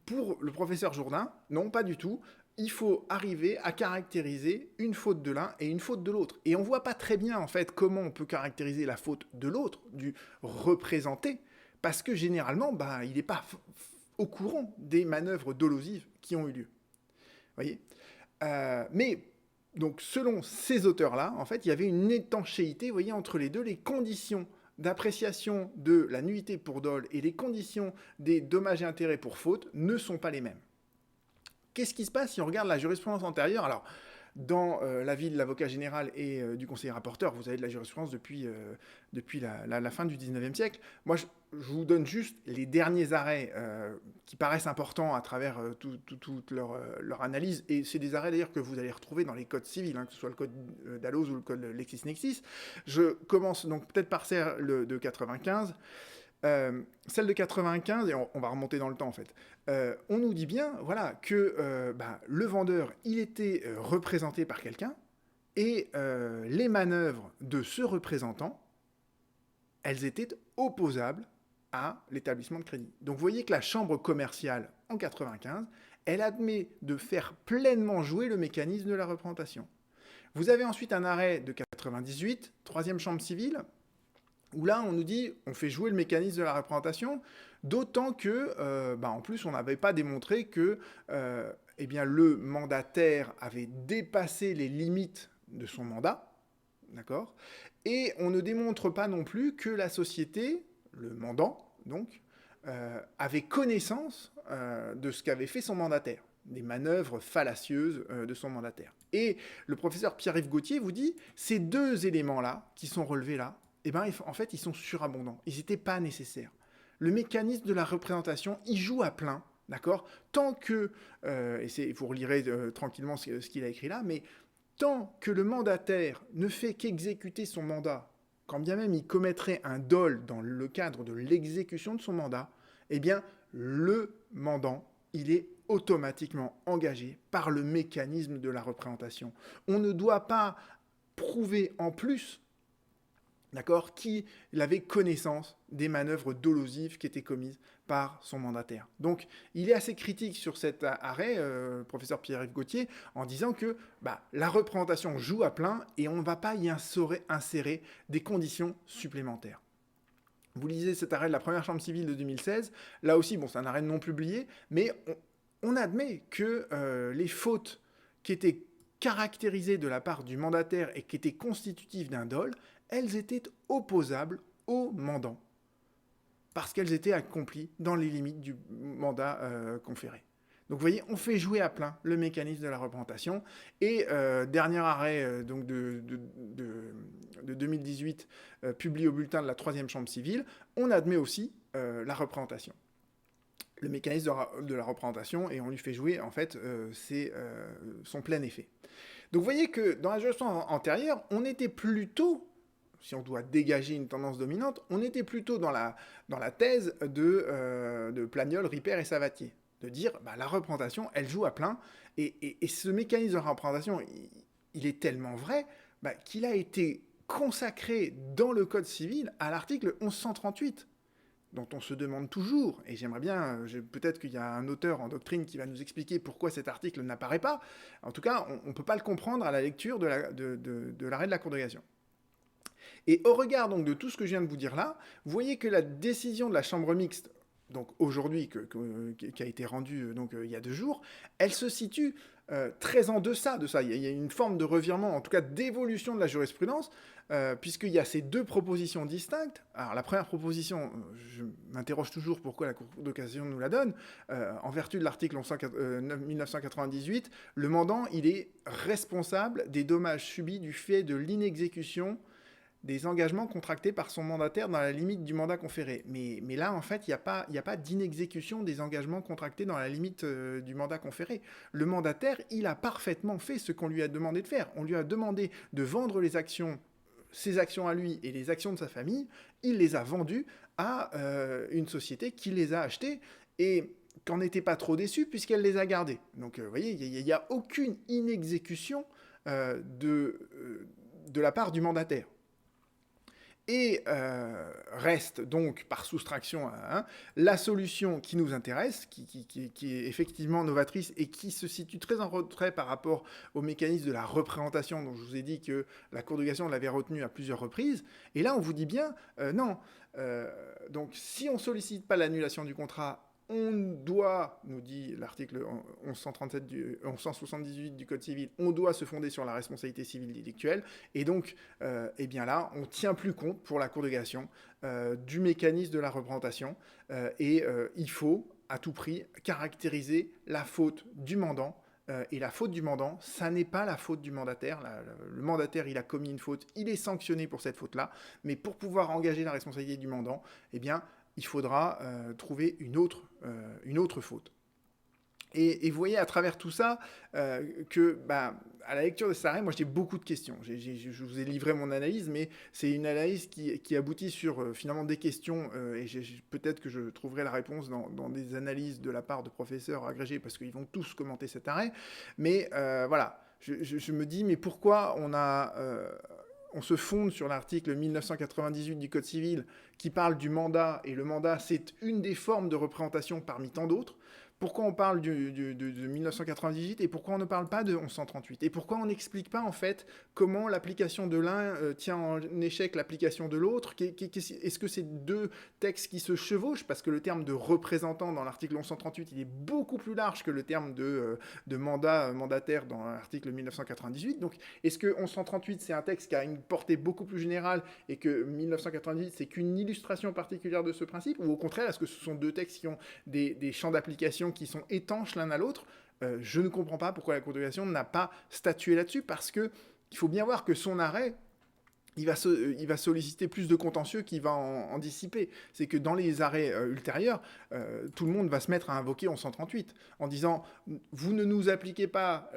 pour le professeur Jourdain, non, pas du tout. Il faut arriver à caractériser une faute de l'un et une faute de l'autre. Et on ne voit pas très bien, en fait, comment on peut caractériser la faute de l'autre, du représenté, parce que généralement, il n'est pas au courant des manœuvres dolosives qui ont eu lieu. Vous voyez? Mais, donc, selon ces auteurs-là, en fait, il y avait une étanchéité, vous voyez, entre les deux, les conditions d'appréciation de la nullité pour dol et les conditions des dommages et intérêts pour faute ne sont pas les mêmes. Qu'est-ce qui se passe si on regarde la jurisprudence antérieure? Alors, dans l'avis de l'avocat général et du conseiller rapporteur, vous avez de la jurisprudence depuis la fin du 19e siècle. Moi, je vous donne juste les derniers arrêts qui paraissent importants à travers toute leur analyse. Et c'est des arrêts d'ailleurs que vous allez retrouver dans les codes civils, que ce soit le code Dalloz ou le code LexisNexis. Je commence donc peut-être par celle de 95. Celle de 95, et on va remonter dans le temps en fait, on nous dit bien voilà, que le vendeur, il était représenté par quelqu'un, et les manœuvres de ce représentant, elles étaient opposables à l'établissement de crédit. Donc vous voyez que la chambre commerciale, en 95, elle admet de faire pleinement jouer le mécanisme de la représentation. Vous avez ensuite un arrêt de 98, troisième chambre civile, où là, on nous dit, on fait jouer le mécanisme de la représentation, d'autant que, en plus, on n'avait pas démontré que le mandataire avait dépassé les limites de son mandat, d'accord? Et on ne démontre pas non plus que la société, le mandant, donc, avait connaissance de ce qu'avait fait son mandataire, des manœuvres fallacieuses de son mandataire. Et le professeur Pierre-Yves Gauthier vous dit, ces deux éléments-là, qui sont relevés là, en fait, ils sont surabondants. Ils n'étaient pas nécessaires. Le mécanisme de la représentation, il joue à plein, d'accord? Tant que, vous relirez tranquillement ce qu'il a écrit là, mais tant que le mandataire ne fait qu'exécuter son mandat, quand bien même il commettrait un dol dans le cadre de l'exécution de son mandat, le mandant, il est automatiquement engagé par le mécanisme de la représentation. On ne doit pas prouver en plus, d'accord, qu'il avait connaissance des manœuvres dolosives qui étaient commises par son mandataire. Donc, il est assez critique sur cet arrêt, professeur Pierre-Yves Gauthier, en disant que la représentation joue à plein et on ne va pas y insérer des conditions supplémentaires. Vous lisez cet arrêt de la première chambre civile de 2016, là aussi, c'est un arrêt non publié, mais on admet que les fautes qui étaient caractérisées de la part du mandataire et qui étaient constitutives d'un dol, elles étaient opposables au mandant, parce qu'elles étaient accomplies dans les limites du mandat conféré. Donc vous voyez, on fait jouer à plein le mécanisme de la représentation. Et dernier arrêt donc de 2018, publié au bulletin de la 3e chambre civile, on admet aussi la représentation. Le mécanisme de la représentation, et on lui fait jouer en fait son plein effet. Donc vous voyez que dans la jurisprudence antérieure, on était plutôt, si on doit dégager une tendance dominante, on était plutôt dans la thèse de Plagnol, Ripert et Savatier. De dire, la représentation, elle joue à plein, et ce mécanisme de représentation, il est tellement vrai qu'il a été consacré dans le Code civil à l'article 1138. dont on se demande toujours, et j'aimerais bien, peut-être qu'il y a un auteur en doctrine qui va nous expliquer pourquoi cet article n'apparaît pas, en tout cas, on ne peut pas le comprendre à la lecture de l'arrêt de la congrégation. Et au regard donc de tout ce que je viens de vous dire là, vous voyez que la décision de la Chambre mixte, donc aujourd'hui, qui a été rendue il y a 2 jours, elle se situe très en deçà de ça. Il y a une forme de revirement, en tout cas d'évolution de la jurisprudence, puisqu'il y a ces 2 propositions distinctes. Alors la première proposition, je m'interroge toujours pourquoi la Cour de cassation nous la donne. En vertu de l'article 1998, le mandant, il est responsable des dommages subis du fait de l'inexécution des engagements contractés par son mandataire dans la limite du mandat conféré. Mais là, en fait, il n'y a pas d'inexécution des engagements contractés dans la limite du mandat conféré. Le mandataire, il a parfaitement fait ce qu'on lui a demandé de faire. On lui a demandé de vendre ses actions à lui et les actions de sa famille. Il les a vendues à une société qui les a achetées et qu'en n'était pas trop déçue puisqu'elle les a gardées. Donc, vous voyez, il n'y a aucune inexécution de la part du mandataire. Et reste donc, par soustraction, la solution qui nous intéresse, qui est effectivement novatrice et qui se situe très en retrait par rapport au mécanisme de la représentation dont je vous ai dit que la Cour de cassation l'avait retenu à plusieurs reprises. Et là, on vous dit bien, non. Donc, si on ne sollicite pas l'annulation du contrat, on doit, nous dit l'article 1178 du Code civil, on doit se fonder sur la responsabilité civile délictuelle. Et donc, eh bien là, on ne tient plus compte, pour la Cour de cassation, du mécanisme de la représentation. Et il faut, à tout prix, caractériser la faute du mandant. Et la faute du mandant, ça n'est pas la faute du mandataire. Le mandataire, il a commis une faute, il est sanctionné pour cette faute-là. Mais pour pouvoir engager la responsabilité du mandant, eh bien, il faudra trouver une autre faute. Et vous voyez à travers tout ça que, à la lecture de cet arrêt, moi j'ai beaucoup de questions. Je vous ai livré mon analyse, mais c'est une analyse qui aboutit sur finalement des questions, et peut-être que je trouverai la réponse dans des analyses de la part de professeurs agrégés, parce qu'ils vont tous commenter cet arrêt. Mais voilà, je me dis, mais pourquoi on se fonde sur l'article 1998 du Code civil qui parle du mandat, et le mandat, c'est une des formes de représentation parmi tant d'autres. Pourquoi on parle de 1998 et pourquoi on ne parle pas de 1138 ? Et pourquoi on n'explique pas, en fait, comment l'application de l'un tient en échec l'application de l'autre ? Est-ce que c'est 2 textes qui se chevauchent ? Parce que le terme de représentant dans l'article 1138, il est beaucoup plus large que le terme de mandataire dans l'article 1998. Donc, est-ce que 1138, c'est un texte qui a une portée beaucoup plus générale et que 1998, c'est qu'une illustration particulière de ce principe ? Ou au contraire, est-ce que ce sont 2 textes qui ont des champs d'application qui sont étanches l'un à l'autre? Je ne comprends pas pourquoi la Cour de cassation n'a pas statué là-dessus, parce qu'il faut bien voir que son arrêt, il va solliciter plus de contentieux qu'il va en dissiper. C'est que dans les arrêts ultérieurs, tout le monde va se mettre à invoquer 1138 en disant « Vous ne nous appliquez pas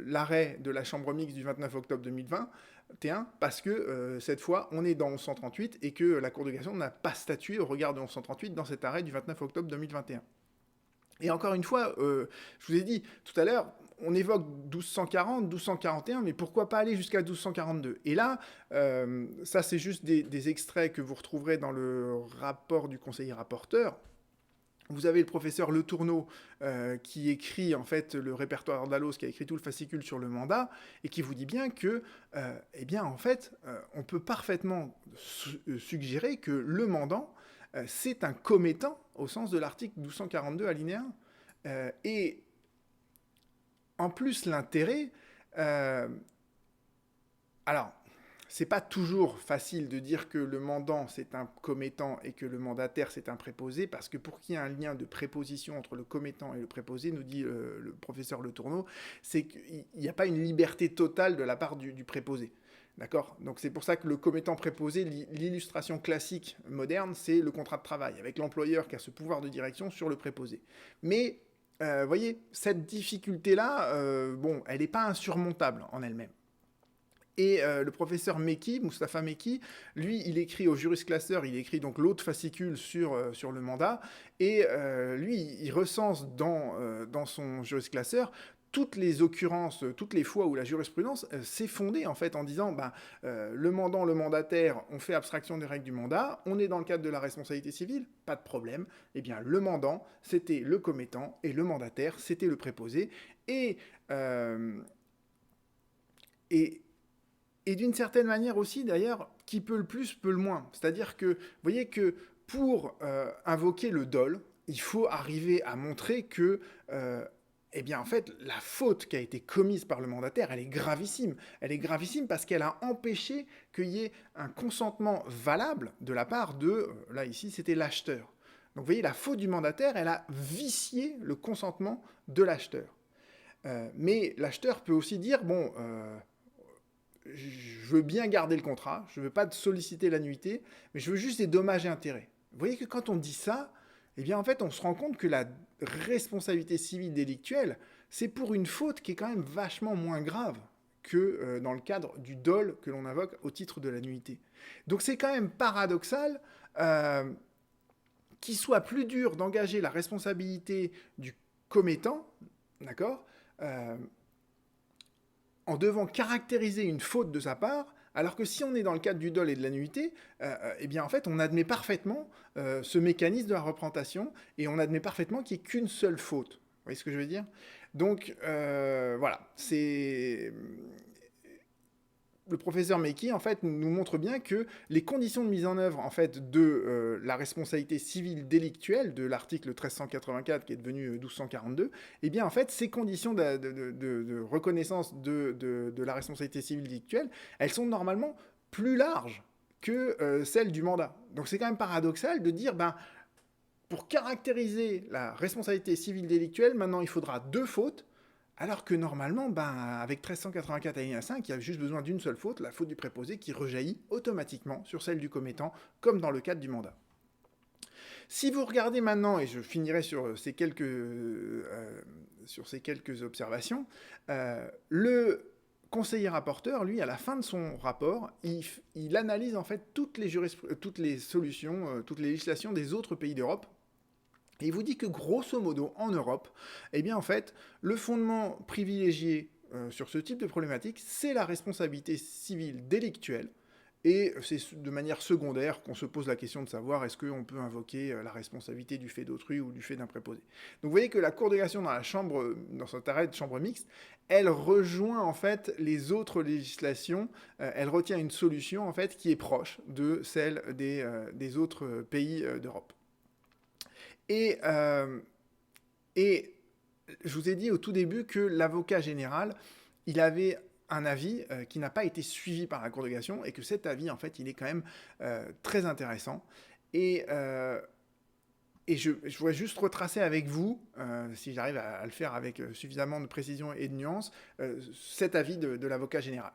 l'arrêt de la Chambre mixte du 29 octobre 2020 », parce que cette fois, on est dans 1138 et que la Cour de cassation n'a pas statué au regard de 1138 dans cet arrêt du 29 octobre 2021. Et encore une fois, je vous ai dit tout à l'heure, on évoque 1240, 1241, mais pourquoi pas aller jusqu'à 1242 ? Et là, ça c'est juste des extraits que vous retrouverez dans le rapport du conseiller rapporteur. Vous avez le professeur Le Tourneau qui écrit en fait le répertoire d'Allos, qui a écrit tout le fascicule sur le mandat, et qui vous dit bien que, on peut parfaitement suggérer que le mandant, c'est un commettant au sens de l'article 1242 alinéa 1. Et en plus, l'intérêt... alors, c'est pas toujours facile de dire que le mandant, c'est un commettant et que le mandataire, c'est un préposé, parce que pour qu'il y ait un lien de préposition entre le commettant et le préposé, nous dit le professeur Le Tourneau, c'est qu'il n'y a pas une liberté totale de la part du préposé. D'accord ? Donc c'est pour ça que le commettant préposé, l'illustration classique moderne, c'est le contrat de travail, avec l'employeur qui a ce pouvoir de direction sur le préposé. Mais, voyez, cette difficulté-là, elle n'est pas insurmontable en elle-même. Et le professeur Meki, Moustapha Meki, lui, il écrit au jurisclasseur, il écrit donc l'autre fascicule sur le mandat, et lui, il recense dans son jurisclasseur toutes les occurrences, toutes les fois où la jurisprudence s'est fondée en fait en disant le mandant, le mandataire, on fait abstraction des règles du mandat, on est dans le cadre de la responsabilité civile, pas de problème. Eh bien, le mandant, c'était le commettant et le mandataire, c'était le préposé. Et, euh, et, et d'une certaine manière aussi, d'ailleurs, qui peut le plus, peut le moins. C'est-à-dire que, vous voyez que pour invoquer le dol, il faut arriver à montrer que, eh bien, en fait, la faute qui a été commise par le mandataire, elle est gravissime. Elle est gravissime parce qu'elle a empêché qu'il y ait un consentement valable de la part de, là, ici, c'était l'acheteur. Donc, vous voyez, la faute du mandataire, elle a vicié le consentement de l'acheteur. Mais l'acheteur peut aussi dire, bon, je veux bien garder le contrat, je ne veux pas solliciter l'annuité, mais je veux juste des dommages et intérêts. Vous voyez que quand on dit ça, eh bien en fait on se rend compte que la responsabilité civile délictuelle, c'est pour une faute qui est quand même vachement moins grave que dans le cadre du dol que l'on invoque au titre de l'annuité. Donc c'est quand même paradoxal qu'il soit plus dur d'engager la responsabilité du commettant, d'accord, en devant caractériser une faute de sa part, alors que si on est dans le cadre du dol et de la nullité, eh bien en fait on admet parfaitement ce mécanisme de la représentation et on admet parfaitement qu'il n'y ait qu'une seule faute. Vous voyez ce que je veux dire? Donc voilà, c'est le professeur Meki en fait nous montre bien que les conditions de mise en œuvre en fait de la responsabilité civile délictuelle de l'article 1384 qui est devenu 1242, eh bien en fait ces conditions de reconnaissance de la responsabilité civile délictuelle, elles sont normalement plus larges que celles du mandat. Donc c'est quand même paradoxal de dire pour caractériser la responsabilité civile délictuelle, maintenant il faudra 2 fautes. Alors que normalement, avec 1384 alinéa 5, il y a juste besoin d'une seule faute, la faute du préposé, qui rejaillit automatiquement sur celle du commettant, comme dans le cadre du mandat. Si vous regardez maintenant, et je finirai sur ces quelques observations, le conseiller rapporteur, lui, à la fin de son rapport, il analyse en fait toutes les solutions, toutes les législations des autres pays d'Europe. Et il vous dit que grosso modo, en Europe, eh bien en fait, le fondement privilégié sur ce type de problématique, c'est la responsabilité civile délictuelle. Et c'est de manière secondaire qu'on se pose la question de savoir est-ce qu'on peut invoquer la responsabilité du fait d'autrui ou du fait d'un préposé. Donc vous voyez que la Cour de cassation dans cet arrêt de chambre mixte, elle rejoint en fait les autres législations, elle retient une solution en fait qui est proche de celle des autres pays d'Europe. Et je vous ai dit au tout début que l'avocat général, il avait un avis qui n'a pas été suivi par la Cour de cassation et que cet avis, en fait, il est quand même très intéressant. Et je voudrais juste retracer avec vous, si j'arrive à le faire avec suffisamment de précision et de nuance, cet avis de l'avocat général.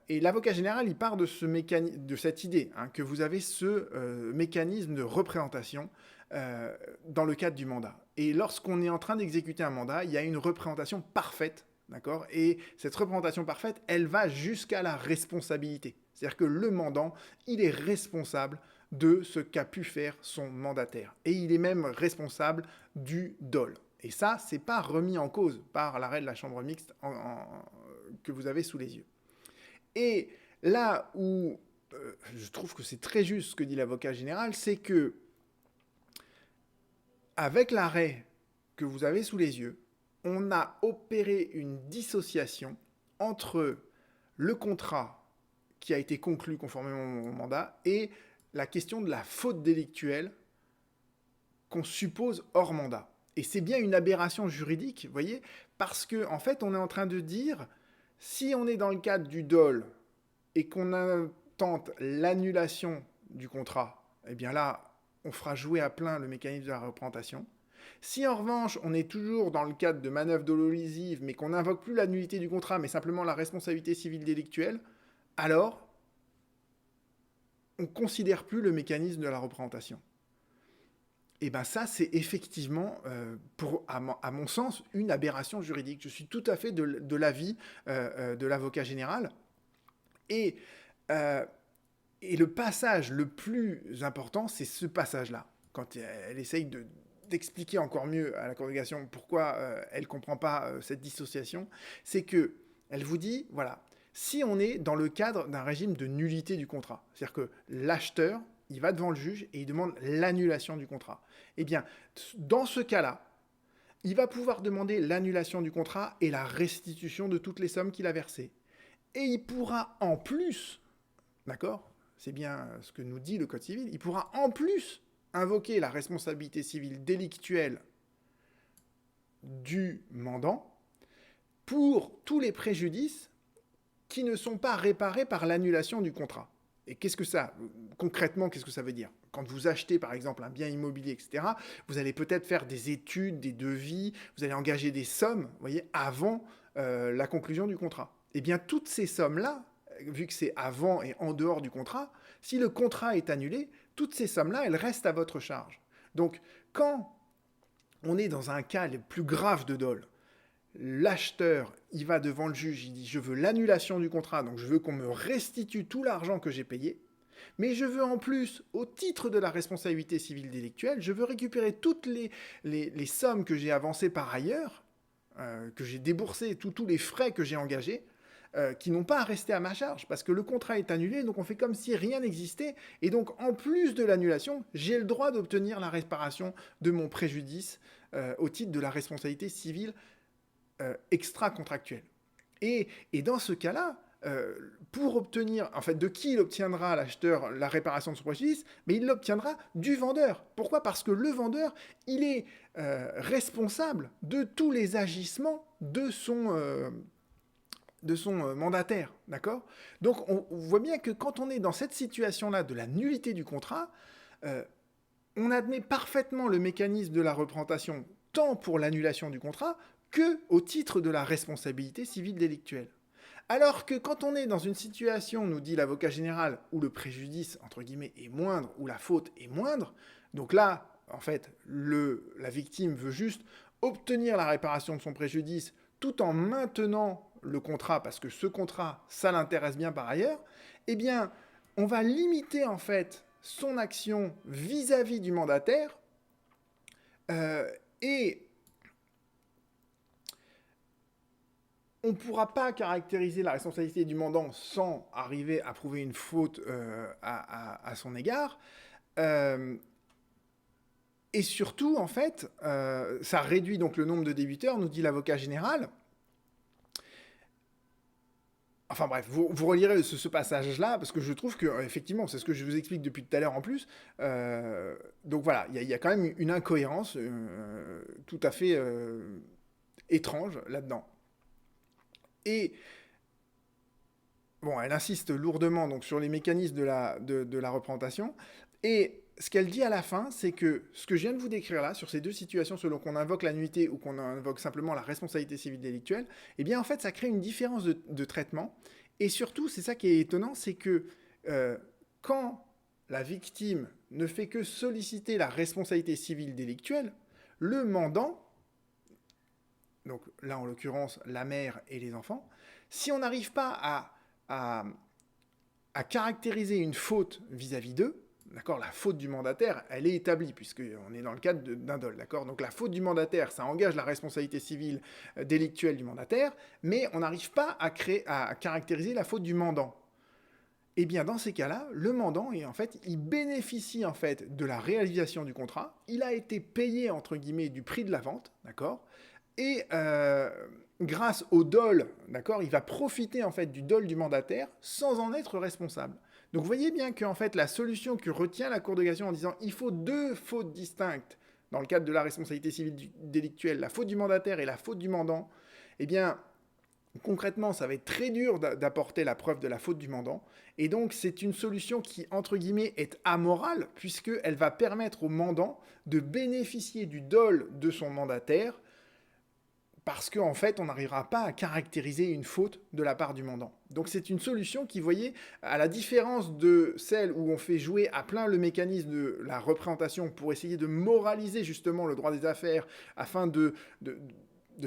Et l'avocat général, il part de cette idée que vous avez ce mécanisme de représentation dans le cadre du mandat. Et lorsqu'on est en train d'exécuter un mandat, il y a une représentation parfaite, d'accord ? Et cette représentation parfaite, elle va jusqu'à la responsabilité. C'est-à-dire que le mandant, il est responsable de ce qu'a pu faire son mandataire. Et il est même responsable du dol. Et ça, c'est pas remis en cause par l'arrêt de la chambre mixte que vous avez sous les yeux. Et là où je trouve que c'est très juste ce que dit l'avocat général, c'est que avec l'arrêt que vous avez sous les yeux, on a opéré une dissociation entre le contrat qui a été conclu conformément au mandat et la question de la faute délictuelle qu'on suppose hors mandat. Et c'est bien une aberration juridique, vous voyez, parce qu'en fait, on est en train de dire, si on est dans le cadre du dol et qu'on tente l'annulation du contrat, eh bien là, on fera jouer à plein le mécanisme de la représentation. Si en revanche, on est toujours dans le cadre de manœuvres dolosives, mais qu'on n'invoque plus la nullité du contrat, mais simplement la responsabilité civile délictuelle, alors on ne considère plus le mécanisme de la représentation. Et bien ça, c'est effectivement, à mon sens, une aberration juridique. Je suis tout à fait de l'avis de l'avocat général. Et le passage le plus important, c'est ce passage-là. Quand elle essaye d'expliquer encore mieux à la congrégation pourquoi elle ne comprend pas cette dissociation, c'est que elle vous dit, voilà, si on est dans le cadre d'un régime de nullité du contrat, c'est-à-dire que l'acheteur, il va devant le juge et il demande l'annulation du contrat. Eh bien, dans ce cas-là, il va pouvoir demander l'annulation du contrat et la restitution de toutes les sommes qu'il a versées. Et il pourra en plus, d'accord, c'est bien ce que nous dit le Code civil, il pourra en plus invoquer la responsabilité civile délictuelle du mandant pour tous les préjudices qui ne sont pas réparés par l'annulation du contrat. Et concrètement, qu'est-ce que ça veut dire? Quand vous achetez, par exemple, un bien immobilier, etc., vous allez peut-être faire des études, des devis, vous allez engager des sommes, vous voyez, avant la conclusion du contrat. Eh bien, toutes ces sommes-là, vu que c'est avant et en dehors du contrat, si le contrat est annulé, toutes ces sommes-là, elles restent à votre charge. Donc, quand on est dans un cas le plus grave de dol, l'acheteur, il va devant le juge, il dit « je veux l'annulation du contrat, donc je veux qu'on me restitue tout l'argent que j'ai payé, mais je veux en plus, au titre de la responsabilité civile délictuelle, je veux récupérer toutes les sommes que j'ai avancées par ailleurs, que j'ai déboursées, tous les frais que j'ai engagés, qui n'ont pas à rester à ma charge, parce que le contrat est annulé, donc on fait comme si rien n'existait, et donc en plus de l'annulation, j'ai le droit d'obtenir la réparation de mon préjudice au titre de la responsabilité civile extra-contractuelle. Et dans ce cas-là, pour obtenir, en fait, de qui il obtiendra l'acheteur la réparation de son préjudice? Mais il l'obtiendra du vendeur. Pourquoi? Parce que le vendeur, il est responsable de tous les agissements de son mandataire, d'accord? Donc on voit bien que quand on est dans cette situation-là de la nullité du contrat, on admet parfaitement le mécanisme de la représentation tant pour l'annulation du contrat que au titre de la responsabilité civile délictuelle. Alors que quand on est dans une situation, nous dit l'avocat général, où le préjudice, entre guillemets, est moindre, où la faute est moindre, donc là, en fait, la victime veut juste obtenir la réparation de son préjudice tout en maintenant le contrat, parce que ce contrat, ça l'intéresse bien par ailleurs, eh bien, on va limiter, en fait, son action vis-à-vis du mandataire, et on ne pourra pas caractériser la responsabilité du mandant sans arriver à prouver une faute à son égard. Et surtout, en fait, ça réduit donc le nombre de débiteurs, nous dit l'avocat général. Enfin bref, vous relirez ce passage-là, parce que je trouve que, effectivement, c'est ce que je vous explique depuis tout à l'heure en plus. Donc voilà, il y a quand même une incohérence tout à fait étrange là-dedans. Et bon, elle insiste lourdement donc, sur les mécanismes de la représentation. Et ce qu'elle dit à la fin, c'est que ce que je viens de vous décrire là, sur ces deux situations, selon qu'on invoque la nullité ou qu'on invoque simplement la responsabilité civile délictuelle, eh bien en fait, ça crée une différence de traitement. Et surtout, c'est ça qui est étonnant, c'est que quand la victime ne fait que solliciter la responsabilité civile délictuelle, le mandant, donc là en l'occurrence la mère et les enfants, si on n'arrive pas à caractériser une faute vis-à-vis d'eux, d'accord, la faute du mandataire, elle est établie, puisqu'on est dans le cadre d'un dol, d'accord? Donc la faute du mandataire, ça engage la responsabilité civile délictuelle du mandataire, mais on n'arrive pas à caractériser la faute du mandant. Eh bien, dans ces cas-là, le mandant, en fait, il bénéficie en fait de la réalisation du contrat, il a été payé, entre guillemets, du prix de la vente, d'accord? Et grâce au dol, d'accord, il va profiter en fait du dol du mandataire sans en être responsable. Donc vous voyez bien que en fait, la solution que retient la Cour de cassation en disant il faut deux fautes distinctes dans le cadre de la responsabilité civile délictuelle, la faute du mandataire et la faute du mandant, eh bien, concrètement, ça va être très dur d'apporter la preuve de la faute du mandant. Et donc, c'est une solution qui, entre guillemets, est amorale, puisqu'elle va permettre au mandant de bénéficier du dol de son mandataire, parce qu'en fait, on n'arrivera pas à caractériser une faute de la part du mandant. Donc c'est une solution qui, vous voyez, à la différence de celle où on fait jouer à plein le mécanisme de la représentation pour essayer de moraliser justement le droit des affaires, afin de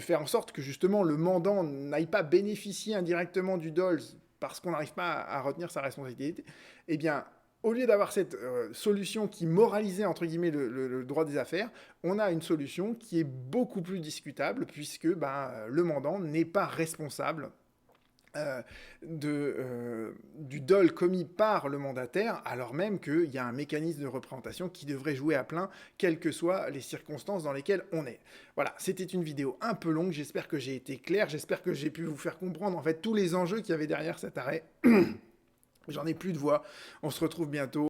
faire en sorte que justement le mandant n'aille pas bénéficier indirectement du dol parce qu'on n'arrive pas à retenir sa responsabilité, eh bien, au lieu d'avoir cette solution qui moralisait, entre guillemets, le droit des affaires, on a une solution qui est beaucoup plus discutable, puisque le mandant n'est pas responsable du dol commis par le mandataire, alors même qu'il y a un mécanisme de représentation qui devrait jouer à plein, quelles que soient les circonstances dans lesquelles on est. Voilà, c'était une vidéo un peu longue, j'espère que j'ai été clair, j'espère que j'ai pu vous faire comprendre en fait tous les enjeux qu'il y avait derrière cet arrêt. J'en ai plus de voix, on se retrouve bientôt.